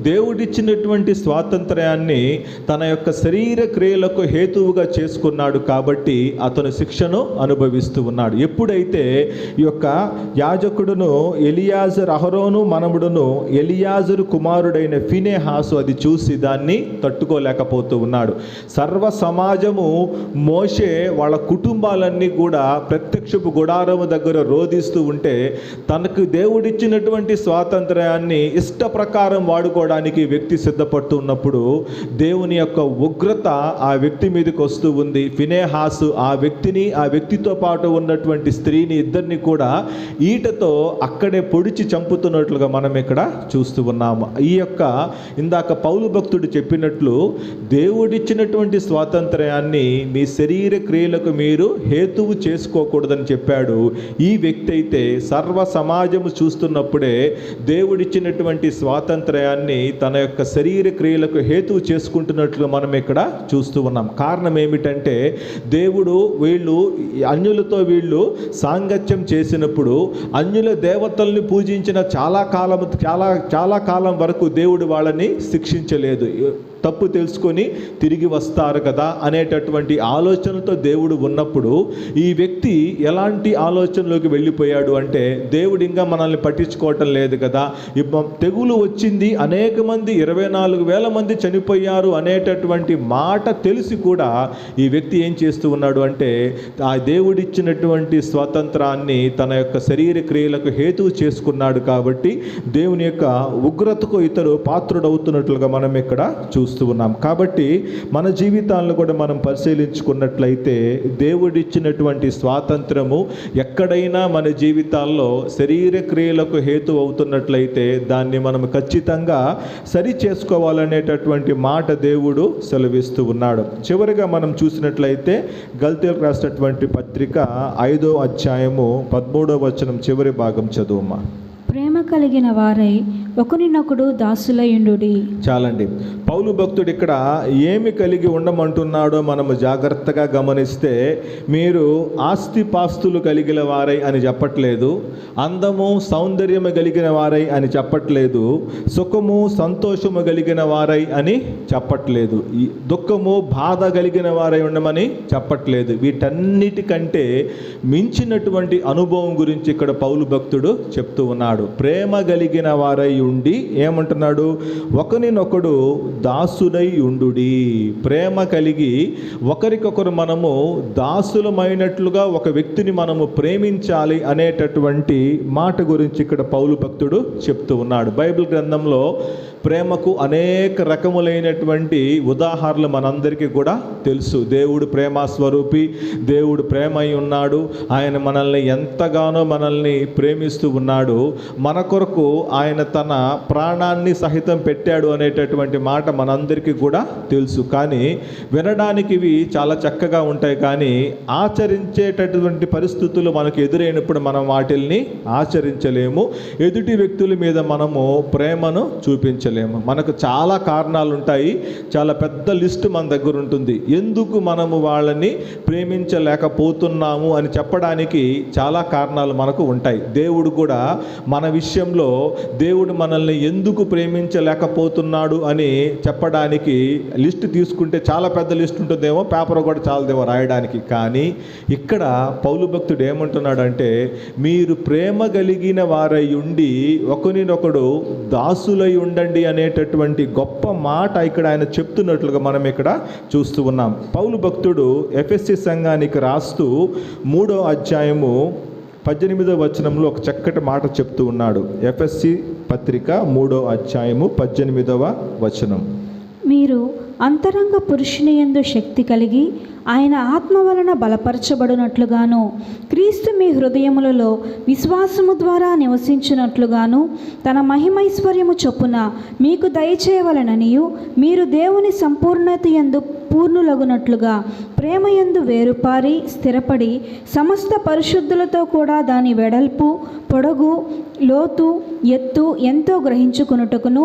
దేవుడిచ్చినటువంటి స్వాతంత్ర్యాన్ని తన యొక్క శరీర క్రియలకు హేతువుగా చేసుకున్నాడు కాబట్టి అతను శిక్షను అనుభవిస్తూ ఉన్నాడు. ఎప్పుడైతే ఈ యొక్క యాజకుడును అహరోను మనముడును ఎలియాజరు కుమారుడైన ఫీనెహాసు అది చూసి దాన్ని తట్టుకోలేకపోతూ ఉన్నాడు. సర్వ సమాజము మోషే వాళ్ళ కుటుంబాలన్నీ కూడా ప్రత్యక్షపు గుడారము దగ్గర రోధిస్తూ ఉంటే తనకు దేవుడిచ్చినటువంటి స్వాతంత్ర్యాన్ని ఇష్ట ప్రకారం వాడుకోవడానికి వ్యక్తి సిద్ధపడుతున్నప్పుడు దేవుని యొక్క ఉగ్రత ఆ వ్యక్తి మీదకి వస్తూ ఉంది. ఫీనెహాసు ఆ వ్యక్తిని ఆ వ్యక్తితో పాటు ఉన్నటువంటి స్త్రీని ఇద్దరిని కూడా ఈటతో అక్కడే పొడిచి చంపుతున్నట్లుగా మనం ఇక్కడ చూస్తూ ఉన్నాము. ఈ యొక్క ఇందాక పౌలు భక్తుడు చెప్పినట్లు దేవుడిచ్చినటువంటి స్వాతంత్ర్యాన్ని మీ శరీర క్రియలకు మీరు హేతువు చేసుకోకూడదని చెప్పాడు. ఈ వ్యక్తి అయితే సర్వ సమాజము చూస్తున్నప్పుడే దేవుడిచ్చినటువంటి స్వాతంత్ర్యాన్ని తన యొక్క శరీర క్రియలకు హేతువు చేసుకుంటున్నట్లు మనం ఇక్కడ చూస్తూ ఉన్నాం. కారణం ఏమిటంటే దేవుడు వీళ్ళు అన్యులతో సాంగత్యం చేసినప్పుడు అన్యుల దేవతల్ని పూజించిన చాలా కాలం వరకు దేవుడు వాళ్ళని శిక్షించలేదు. తప్పు తెలుసుకొని తిరిగి వస్తారు కదా అనేటటువంటి ఆలోచనలతో దేవుడు ఉన్నప్పుడు ఈ వ్యక్తి ఎలాంటి ఆలోచనలోకి వెళ్ళిపోయాడు అంటే, దేవుడు ఇంకా మనల్ని పట్టించుకోవటం లేదు కదా, తెగులు వచ్చింది, అనేక మంది 24,000 మంది చనిపోయారు అనేటటువంటి మాట తెలిసి కూడా ఈ వ్యక్తి ఏం చేస్తూ ఉన్నాడు అంటే ఆ దేవుడిచ్చినటువంటి స్వాతంత్రాన్ని తన యొక్క శరీర క్రియలకు హేతువు చేసుకున్నాడు. కాబట్టి దేవుని యొక్క ఉగ్రతకు ఇతరు పాత్రుడవుతున్నట్లుగా మనం ఇక్కడ చూస్తున్నాం. కాబట్టి మన జీవితాలను కూడా మనం పరిశీలించుకున్నట్లయితే దేవుడిచ్చినటువంటి స్వాతంత్రము ఎక్కడైనా మన జీవితాల్లో శరీర క్రియలకు హేతు అవుతున్నట్లయితే దాన్ని మనం ఖచ్చితంగా సరి చేసుకోవాలనేటటువంటి మాట దేవుడు సెలవిస్తూ ఉన్నాడు. చివరిగా మనం చూసినట్లయితే గల్తీయులకు రాసినటువంటి పత్రిక 5వ అధ్యాయము 13వ వచనం చివరి భాగం చదువుమా. ప్రేమ కలిగిన వారై ఒకరినొకడు దాసులయుండుడి. చాలండి. పౌలు భక్తుడు ఇక్కడ ఏమి కలిగి ఉండమంటున్నాడో మనము జాగ్రత్తగా గమనిస్తే, మీరు ఆస్తిపాస్తులు కలిగిన వారై అని చెప్పట్లేదు, అందము సౌందర్యము కలిగిన వారై అని చెప్పట్లేదు, సుఖము సంతోషము కలిగిన వారై అని చెప్పట్లేదు, ఈ దుఃఖము బాధ కలిగిన వారై ఉండమని చెప్పట్లేదు. వీటన్నిటికంటే మించినటువంటి అనుభవం గురించి ఇక్కడ పౌలు భక్తుడు చెప్తూ ఉన్నాడు. ప్రేమ కలిగిన వారై ఉండి ఏమంటున్నాడు? ఒకరినొకడు దాసుడై ఉండుడి. ప్రేమ కలిగి ఒకరికొకరు మనము దాసులమైనట్లుగా ఒక వ్యక్తిని మనము ప్రేమించాలి అనేటటువంటి మాట గురించి ఇక్కడ పౌలు భక్తుడు చెప్తూ ఉన్నాడు. బైబిల్ గ్రంథంలో ప్రేమకు అనేక రకములైనటువంటి ఉదాహరణలు మనందరికీ కూడా తెలుసు. దేవుడు ప్రేమ స్వరూపి, దేవుడు ప్రేమ అయి ఉన్నాడు, ఆయన మనల్ని ఎంతగానో మనల్ని ప్రేమిస్తూ ఉన్నాడు, మన కొరకు ఆయన తన ప్రాణాన్ని సహితం పెట్టాడు అనేటటువంటి మాట మనందరికీ కూడా తెలుసు. కానీ వినడానికి ఇవి చాలా చక్కగా ఉంటాయి, కానీ ఆచరించేటటువంటి పరిస్థితులు మనకు ఎదురైనప్పుడు మనం వాటిల్ని ఆచరించలేము. ఎదుటి వ్యక్తుల మీద మనము ప్రేమను చూపించలేము. మనకు చాలా కారణాలు ఉంటాయి, చాలా పెద్ద లిస్టు మన దగ్గర ఉంటుంది ఎందుకు మనము వాళ్ళని ప్రేమించలేకపోతున్నాము అని చెప్పడానికి. చాలా కారణాలు మనకు ఉంటాయి. దేవుడు కూడా మన విషయంలో దేవుడు మనల్ని ఎందుకు ప్రేమించలేకపోతున్నాడు అని చెప్పడానికి లిస్టు తీసుకుంటే చాలా పెద్ద లిస్ట్ ఉంటుందేమో, పేపర్ కూడా చాలదేమో రాయడానికి. కానీ ఇక్కడ పౌలు భక్తుడు ఏమంటున్నాడంటే, మీరు ప్రేమ కలిగిన వారై ఉండి ఒకరినొకడు దాసులై ఉండండి అనేటటువంటి గొప్ప మాట ఇక్కడ ఆయన చెప్తున్నట్లుగా మనం ఇక్కడ చూస్తూ ఉన్నాం. పౌలు భక్తుడు ఎఫెసీ సంఘానికి రాస్తూ 3వ అధ్యాయము 18వ వచనంలో ఒక చక్కటి మాట చెప్తూ ఉన్నాడు. ఎఫెసీ పత్రిక 3వ అధ్యాయము 18వ వచనం. మీరు అంతరంగ పురుషుని యందు శక్తి కలిగి ఆయన ఆత్మ వలన బలపరచబడినట్లుగాను, క్రీస్తు మీ హృదయములలో విశ్వాసము ద్వారా నివసించినట్లుగాను తన మహిమైశ్వర్యము చొప్పున మీకు దయచేయవలననియు, మీరు దేవుని సంపూర్ణత యందు పూర్ణులగునట్లుగా ప్రేమయందు వేరుపారి స్థిరపడి సమస్త పరిశుద్ధులతో కూడా దాని వెడల్పు, పొడగు, లోతు, ఎత్తు ఎంతో గ్రహించుకొనుటకును,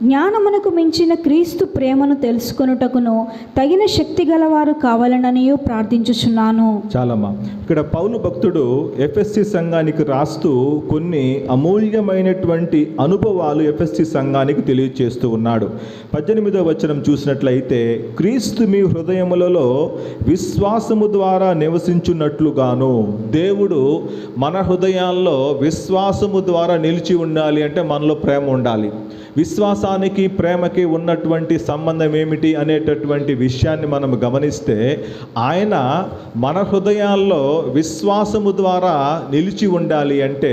జ్ఞానమునకు మించిన క్రీస్తు ప్రేమను తెలుసుకొనుటకును తగిన శక్తి గలవారు కావాలననియు ప్రార్థించుచున్నాను. చాలమ్మా. ఇక్కడ పౌలు భక్తుడు ఎఫెసీ సంఘానికి రాస్తూ కొన్ని అమూల్యమైనటువంటి అనుభవాలు ఎఫెసీ సంఘానికి తెలియజేస్తూ ఉన్నాడు. 18వ వచనం చూసినట్లయితే, క్రీస్తు మీ హృదయములలో విశ్వాసము ద్వారా నివసించున్నట్లుగాను. దేవుడు మన హృదయాల్లో విశ్వాసము ద్వారా నిలిచి ఉండాలి అంటే మనలో ప్రేమ ఉండాలి. విశ్వాసానికి ప్రేమకి ఉన్నటువంటి సంబంధం ఏమిటి అనేటటువంటి విషయాన్ని మనం గమనిస్తే, ఆయన మన హృదయాల్లో విశ్వాసము ద్వారా నిలిచి ఉండాలి అంటే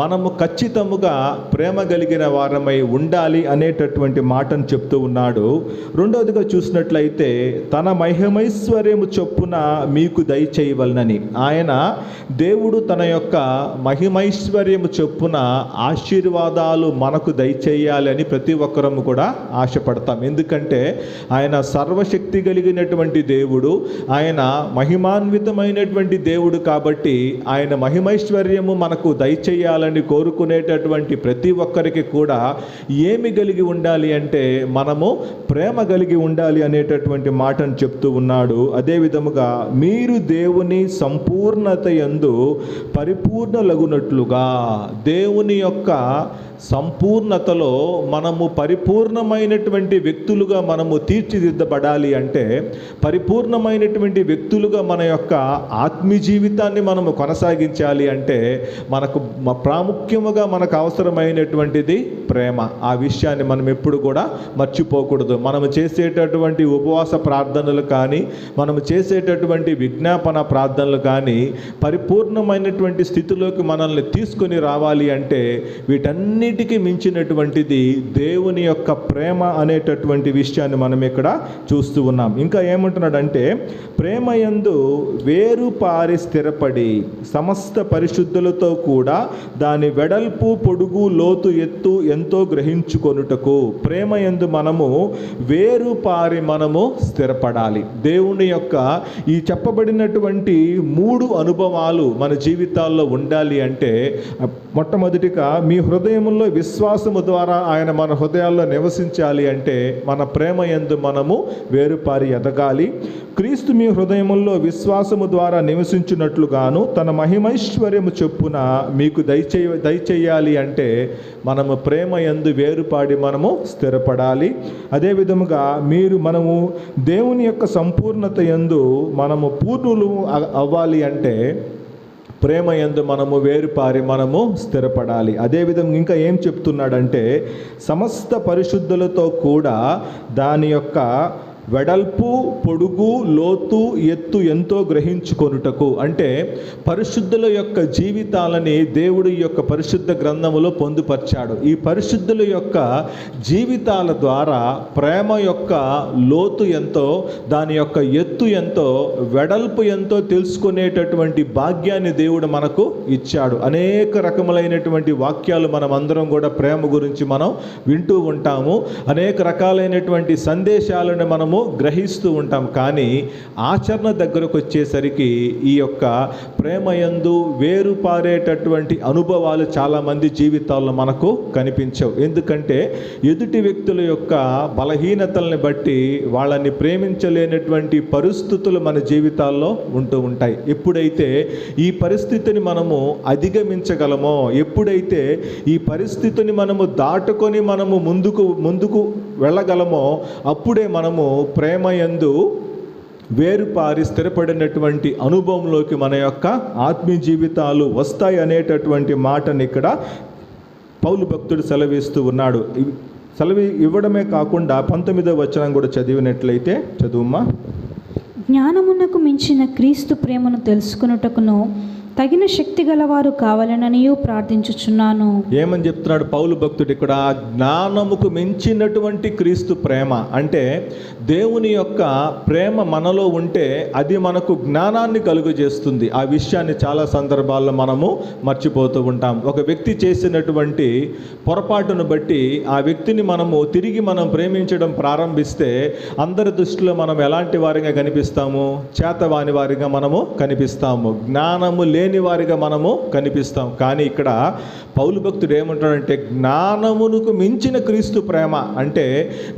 మనము ఖచ్చితముగా ప్రేమ కలిగిన వారమై ఉండాలి అనేటటువంటి మాటను చెప్తూ ఉన్నాడు. రెండవదిగా చూసినట్లయితే, తన మహిమైశ్వర్యము చొప్పున మీకు దయచేయవలనని. ఆయన దేవుడు తన యొక్క మహిమైశ్వర్యము చొప్పున ఆశీర్వాదాలు మనకు దయచేయాలి అని ప్రతి ఒక్కరము కూడా ఆశపడతాం. ఎందుకంటే ఆయన సర్వశక్తి కలిగినటువంటి దేవుడు, ఆయన మహిమాన్వితమైనటువంటి దేవుడు. కాబట్టి ఆయన మహిమైశ్వర్యము మనకు దయచేయాలని కోరుకునేటటువంటి ప్రతి ఒక్కరికి కూడా ఏమి కలిగి ఉండాలి అంటే మనము ప్రేమ కలిగి ఉండాలి అనేటటువంటి మాటను చెప్తూ ఉన్నాడు. అదే విధముగా మీరు దేవుని సంపూర్ణత యందు పరిపూర్ణలగునట్లుగా, దేవుని యొక్క సంపూర్ణతలో మనము పరిపూర్ణమైనటువంటి వ్యక్తులుగా మనము తీర్చిదిద్దబడాలి అంటే, పరిపూర్ణమైనటువంటి వ్యక్తులుగా మన యొక్క ఆత్మీయ జీవితాన్ని మనము కొనసాగించాలి అంటే మనకు ప్రాముఖ్యముగా మనకు అవసరమైనటువంటిది ప్రేమ. ఆ విషయాన్ని మనం ఎప్పుడు కూడా మర్చిపోకూడదు. మనము చేసేటటువంటి ఉపవాస ప్రార్థనలు కానీ, మనము చేసేటటువంటి విజ్ఞాపన ప్రార్థనలు కానీ పరిపూర్ణమైనటువంటి స్థితిలోకి మనల్ని తీసుకొని రావాలి అంటే వీటన్నిటికీ మించినటువంటిది దేవుని దేవుని యొక్క ప్రేమ అనేటటువంటి విషయాన్ని మనం ఇక్కడ చూస్తూ ఉన్నాం. ఇంకా ఏమంటున్నాడంటే, ప్రేమయందు వేరు పారి స్థిరపడి సమస్త పరిశుద్ధులతో కూడా దాని వెడల్పు పొడుగు లోతు ఎత్తు ఎంతో గ్రహించుకొనుటకు ప్రేమయందు మనము వేరు పారి మనము స్థిరపడాలి. దేవుని యొక్క ఈ చెప్పబడినటువంటి 3 అనుభవాలు మన జీవితాల్లో ఉండాలి అంటే, మొట్టమొదటిగా మీ హృదయంలో విశ్వాసము ద్వారా ఆయన మన హృదయాల్లో నివసించాలి అంటే మన ప్రేమయందు మనము వేరుపారి ఎదగాలి. క్రీస్తు మీ హృదయముల్లో విశ్వాసము ద్వారా నివసించినట్లుగాను తన మహిమైశ్వర్యము చొప్పున మీకు దయచేయాలి అంటే మనము ప్రేమయందు వేరుపాడి మనము స్థిరపడాలి. అదే విధముగా మనము దేవుని యొక్క సంపూర్ణత యందు మనము పూర్ణులు అవ్వాలి అంటే ప్రేమయందు మనము వేరుపారి మనము స్థిరపడాలి. అదేవిధంగా ఇంకా ఏం చెప్తున్నాడంటే, సమస్త పరిశుద్ధులతో కూడా దాని యొక్క వెడల్పు పొడుగు లోతు ఎత్తు ఎంతో గ్రహించుకొనుటకు అంటే పరిశుద్ధుల యొక్క జీవితాలని దేవుడి యొక్క పరిశుద్ధ గ్రంథములో పొందుపరిచాడు. ఈ పరిశుద్ధుల యొక్క జీవితాల ద్వారా ప్రేమ యొక్క లోతు ఎంతో, దాని యొక్క ఎత్తు ఎంతో, వెడల్పు ఎంతో తెలుసుకునేటటువంటి భాగ్యాన్ని దేవుడు మనకు ఇచ్చాడు. అనేక రకములైనటువంటి వాక్యాలు మనం అందరం కూడా ప్రేమ గురించి మనం వింటూ ఉంటాము. అనేక రకాలైనటువంటి సందేశాలను మనము గ్రహిస్తూ ఉంటాం. కానీ ఆచరణ దగ్గరకు వచ్చేసరికి ఈ యొక్క ప్రేమయందు వేరుపారేటటువంటి అనుభవాలు చాలామంది జీవితాల్లో మనకు కనిపించవు. ఎందుకంటే ఎదుటి వ్యక్తుల యొక్క బలహీనతల్ని బట్టి వాళ్ళని ప్రేమించలేనటువంటి పరిస్థితులు మన జీవితాల్లో ఉంటూ ఉంటాయి. ఎప్పుడైతే ఈ పరిస్థితిని మనము అధిగమించగలమో, ఎప్పుడైతే ఈ పరిస్థితిని మనము దాటుకొని మనము ముందుకు వెళ్ళగలమో అప్పుడే మనము ప్రేమయందు వేరుపారి స్థిరపడినటువంటి అనుభవంలోకి మన యొక్క ఆత్మీయ జీవితాలు వస్తాయి అనేటటువంటి మాటని ఇక్కడ పౌలు భక్తుడు సెలవిస్తూ ఉన్నాడు. ఇవ్వడమే కాకుండా 19వ వచనం కూడా చదివినట్లయితే చదువుమా. జ్ఞానమునకు మించిన క్రీస్తు ప్రేమను తెలుసుకొనుటకును తగిన శక్తి గలవారు కావాలననియు ప్రార్థించుచున్నాను. ఏమని చెప్తున్నాడు పౌలు భక్తుడు ఇక్కడ? జ్ఞానముకు మించినటువంటి క్రీస్తు ప్రేమ అంటే దేవుని యొక్క ప్రేమ మనలో ఉంటే అది మనకు జ్ఞానాన్ని కలుగజేస్తుంది. ఆ విషయాన్ని చాలా సందర్భాల్లో మనము మర్చిపోతూ ఉంటాం. ఒక వ్యక్తి చేసినటువంటి పొరపాటును బట్టి ఆ వ్యక్తిని మనము తిరిగి ప్రేమించడం ప్రారంభిస్తే అందరి దృష్టిలో మనం ఎలాంటి వారిగా కనిపిస్తాము? చేతవాని వారిగా మనము కనిపిస్తాము, జ్ఞానము లేని వారిగా మనము కనిపిస్తాం. కానీ ఇక్కడ పౌలు భక్తుడు ఏమంటాడంటే, జ్ఞానమునకు మించిన క్రీస్తు ప్రేమ అంటే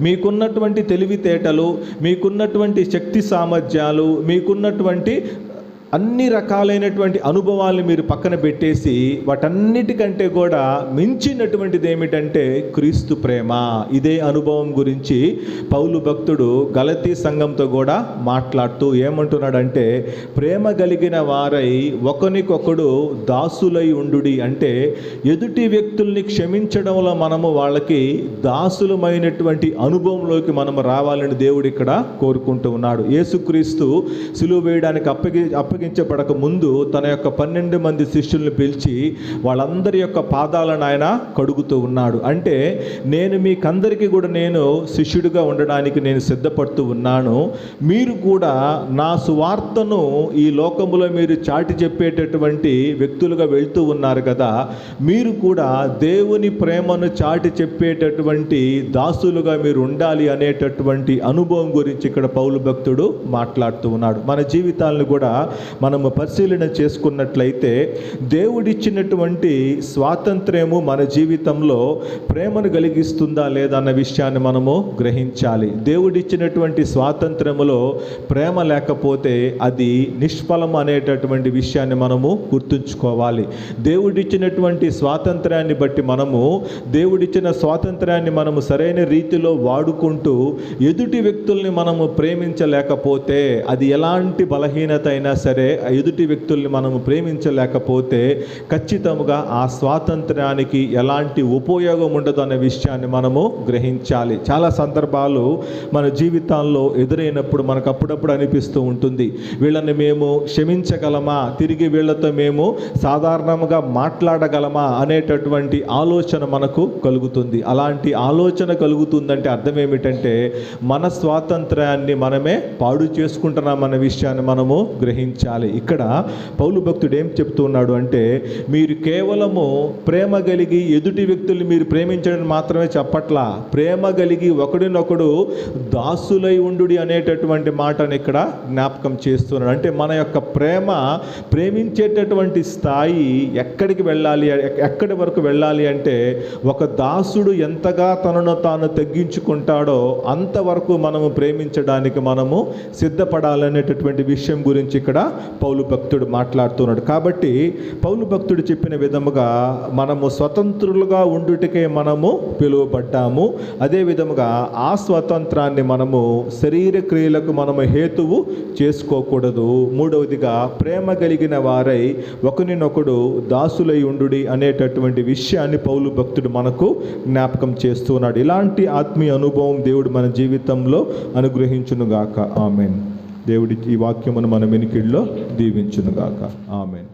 మీకున్నటువంటి తెలివితేటలు, మీకున్నటువంటి శక్తి సామర్థ్యాలు, మీకున్నటువంటి అన్ని రకాలైనటువంటి అనుభవాలను మీరు పక్కన పెట్టేసి వాటన్నిటికంటే కూడా మించినటువంటిది ఏమిటంటే క్రీస్తు ప్రేమ. ఇదే అనుభవం గురించి పౌలు భక్తుడు గలతీ సంఘంతో కూడా మాట్లాడుతూ ఏమంటున్నాడంటే, ప్రేమ కలిగిన వారై ఒకనికొకడు దాసులై ఉండుడి అంటే ఎదుటి వ్యక్తుల్ని క్షమించడంలో మనము వాళ్ళకి దాసులమైనటువంటి అనుభవంలోకి మనము రావాలని దేవుడు ఇక్కడ కోరుకుంటూ ఉన్నాడు. యేసుక్రీస్తు సిలువ వేయడానికి అప్పగించబడక ముందు తన యొక్క 12 మంది శిష్యుల్ని పిలిచి వాళ్ళందరి యొక్క పాదాలను ఆయన కడుగుతూ ఉన్నాడు. అంటే నేను మీకందరికీ కూడా నేను శిష్యుడిగా ఉండడానికి నేను సిద్ధపడుతూ ఉన్నాను. మీరు కూడా నా సువార్తను ఈ లోకములో మీరు చాటి చెప్పేటటువంటి వ్యక్తులుగా వెళ్తూ ఉన్నారు కదా, మీరు కూడా దేవుని ప్రేమను చాటి చెప్పేటటువంటి దాసులుగా మీరు ఉండాలి అనేటటువంటి అనుభవం గురించి ఇక్కడ పౌలు భక్తుడు మాట్లాడుతూ ఉన్నాడు. మన జీవితాలను కూడా మనము పరిశీలన చేసుకున్నట్లయితే దేవుడిచ్చినటువంటి స్వాతంత్ర్యము మన జీవితంలో ప్రేమను కలిగిస్తుందా లేదా అన్న విషయాన్ని మనము గ్రహించాలి. దేవుడిచ్చినటువంటి స్వాతంత్ర్యములో ప్రేమ లేకపోతే అది నిష్ఫలం అనేటటువంటి విషయాన్ని మనము గుర్తుంచుకోవాలి. దేవుడిచ్చినటువంటి స్వాతంత్ర్యాన్ని బట్టి దేవుడిచ్చిన స్వాతంత్ర్యాన్ని మనము సరైన రీతిలో వాడుకుంటూ ఎదుటి వ్యక్తుల్ని మనము ప్రేమించలేకపోతే అది ఎలాంటి బలహీనత అయినా సరే సరే ఎదుటి వ్యక్తుల్ని మనము ప్రేమించలేకపోతే ఖచ్చితంగా ఆ స్వాతంత్ర్యానికి ఎలాంటి ఉపయోగం ఉండదు అనే విషయాన్ని మనము గ్రహించాలి. చాలా సందర్భాలు మన జీవితాల్లో ఎదురైనప్పుడు మనకు అప్పుడప్పుడు అనిపిస్తూ ఉంటుంది, వీళ్ళని మేము క్షమించగలమా, తిరిగి వీళ్ళతో మేము సాధారణంగా మాట్లాడగలమా అనేటటువంటి ఆలోచన మనకు కలుగుతుంది. అలాంటి ఆలోచన కలుగుతుందంటే అర్థం ఏమిటంటే మన స్వాతంత్ర్యాన్ని మనమే పాడు చేసుకుంటున్నామన్న విషయాన్ని మనము గ్రహించాలి. ఇక్కడ పౌలు భక్తుడు ఏం చెప్తున్నాడు అంటే, మీరు కేవలము ప్రేమ కలిగి ఎదుటి వ్యక్తుల్ని మీరు ప్రేమించడం మాత్రమే చెప్పట్లా, ప్రేమ కలిగి ఒకడినొకడు దాసులై ఉండుడి అనేటటువంటి మాటను ఇక్కడ జ్ఞాపకం చేస్తున్నాడు. అంటే మన యొక్క ప్రేమించేటటువంటి స్థాయి ఎక్కడికి వెళ్ళాలి, ఎక్కడి వరకు వెళ్ళాలి అంటే ఒక దాసుడు ఎంతగా తనను తాను తగ్గించుకుంటాడో అంతవరకు మనము ప్రేమించడానికి మనము సిద్ధపడాలనేటటువంటి విషయం గురించి ఇక్కడ పౌలు భక్తుడు మాట్లాడుతున్నాడు. కాబట్టి పౌలు భక్తుడు చెప్పిన విధముగా మనము స్వతంత్రులుగా ఉండుటకే మనము పిలువబడ్డాము. అదే విధముగా ఆ స్వతంత్రాన్ని మనము శరీర క్రియలకు మనము హేతువు చేసుకోకూడదు. మూడవదిగా ప్రేమ కలిగిన వారై ఒకరినొకడు దాసులై ఉండుడి అనేటటువంటి విషయాన్ని పౌలు భక్తుడు మనకు జ్ఞాపకం చేస్తున్నాడు. ఇలాంటి ఆత్మీయ అనుభవం దేవుడు మన జీవితంలో అనుగ్రహించునుగాక. ఆమెన్. దేవుడి ఈ వాక్యమును మన వెనుకిడిలో దీవించునుగాక. ఆమెన్.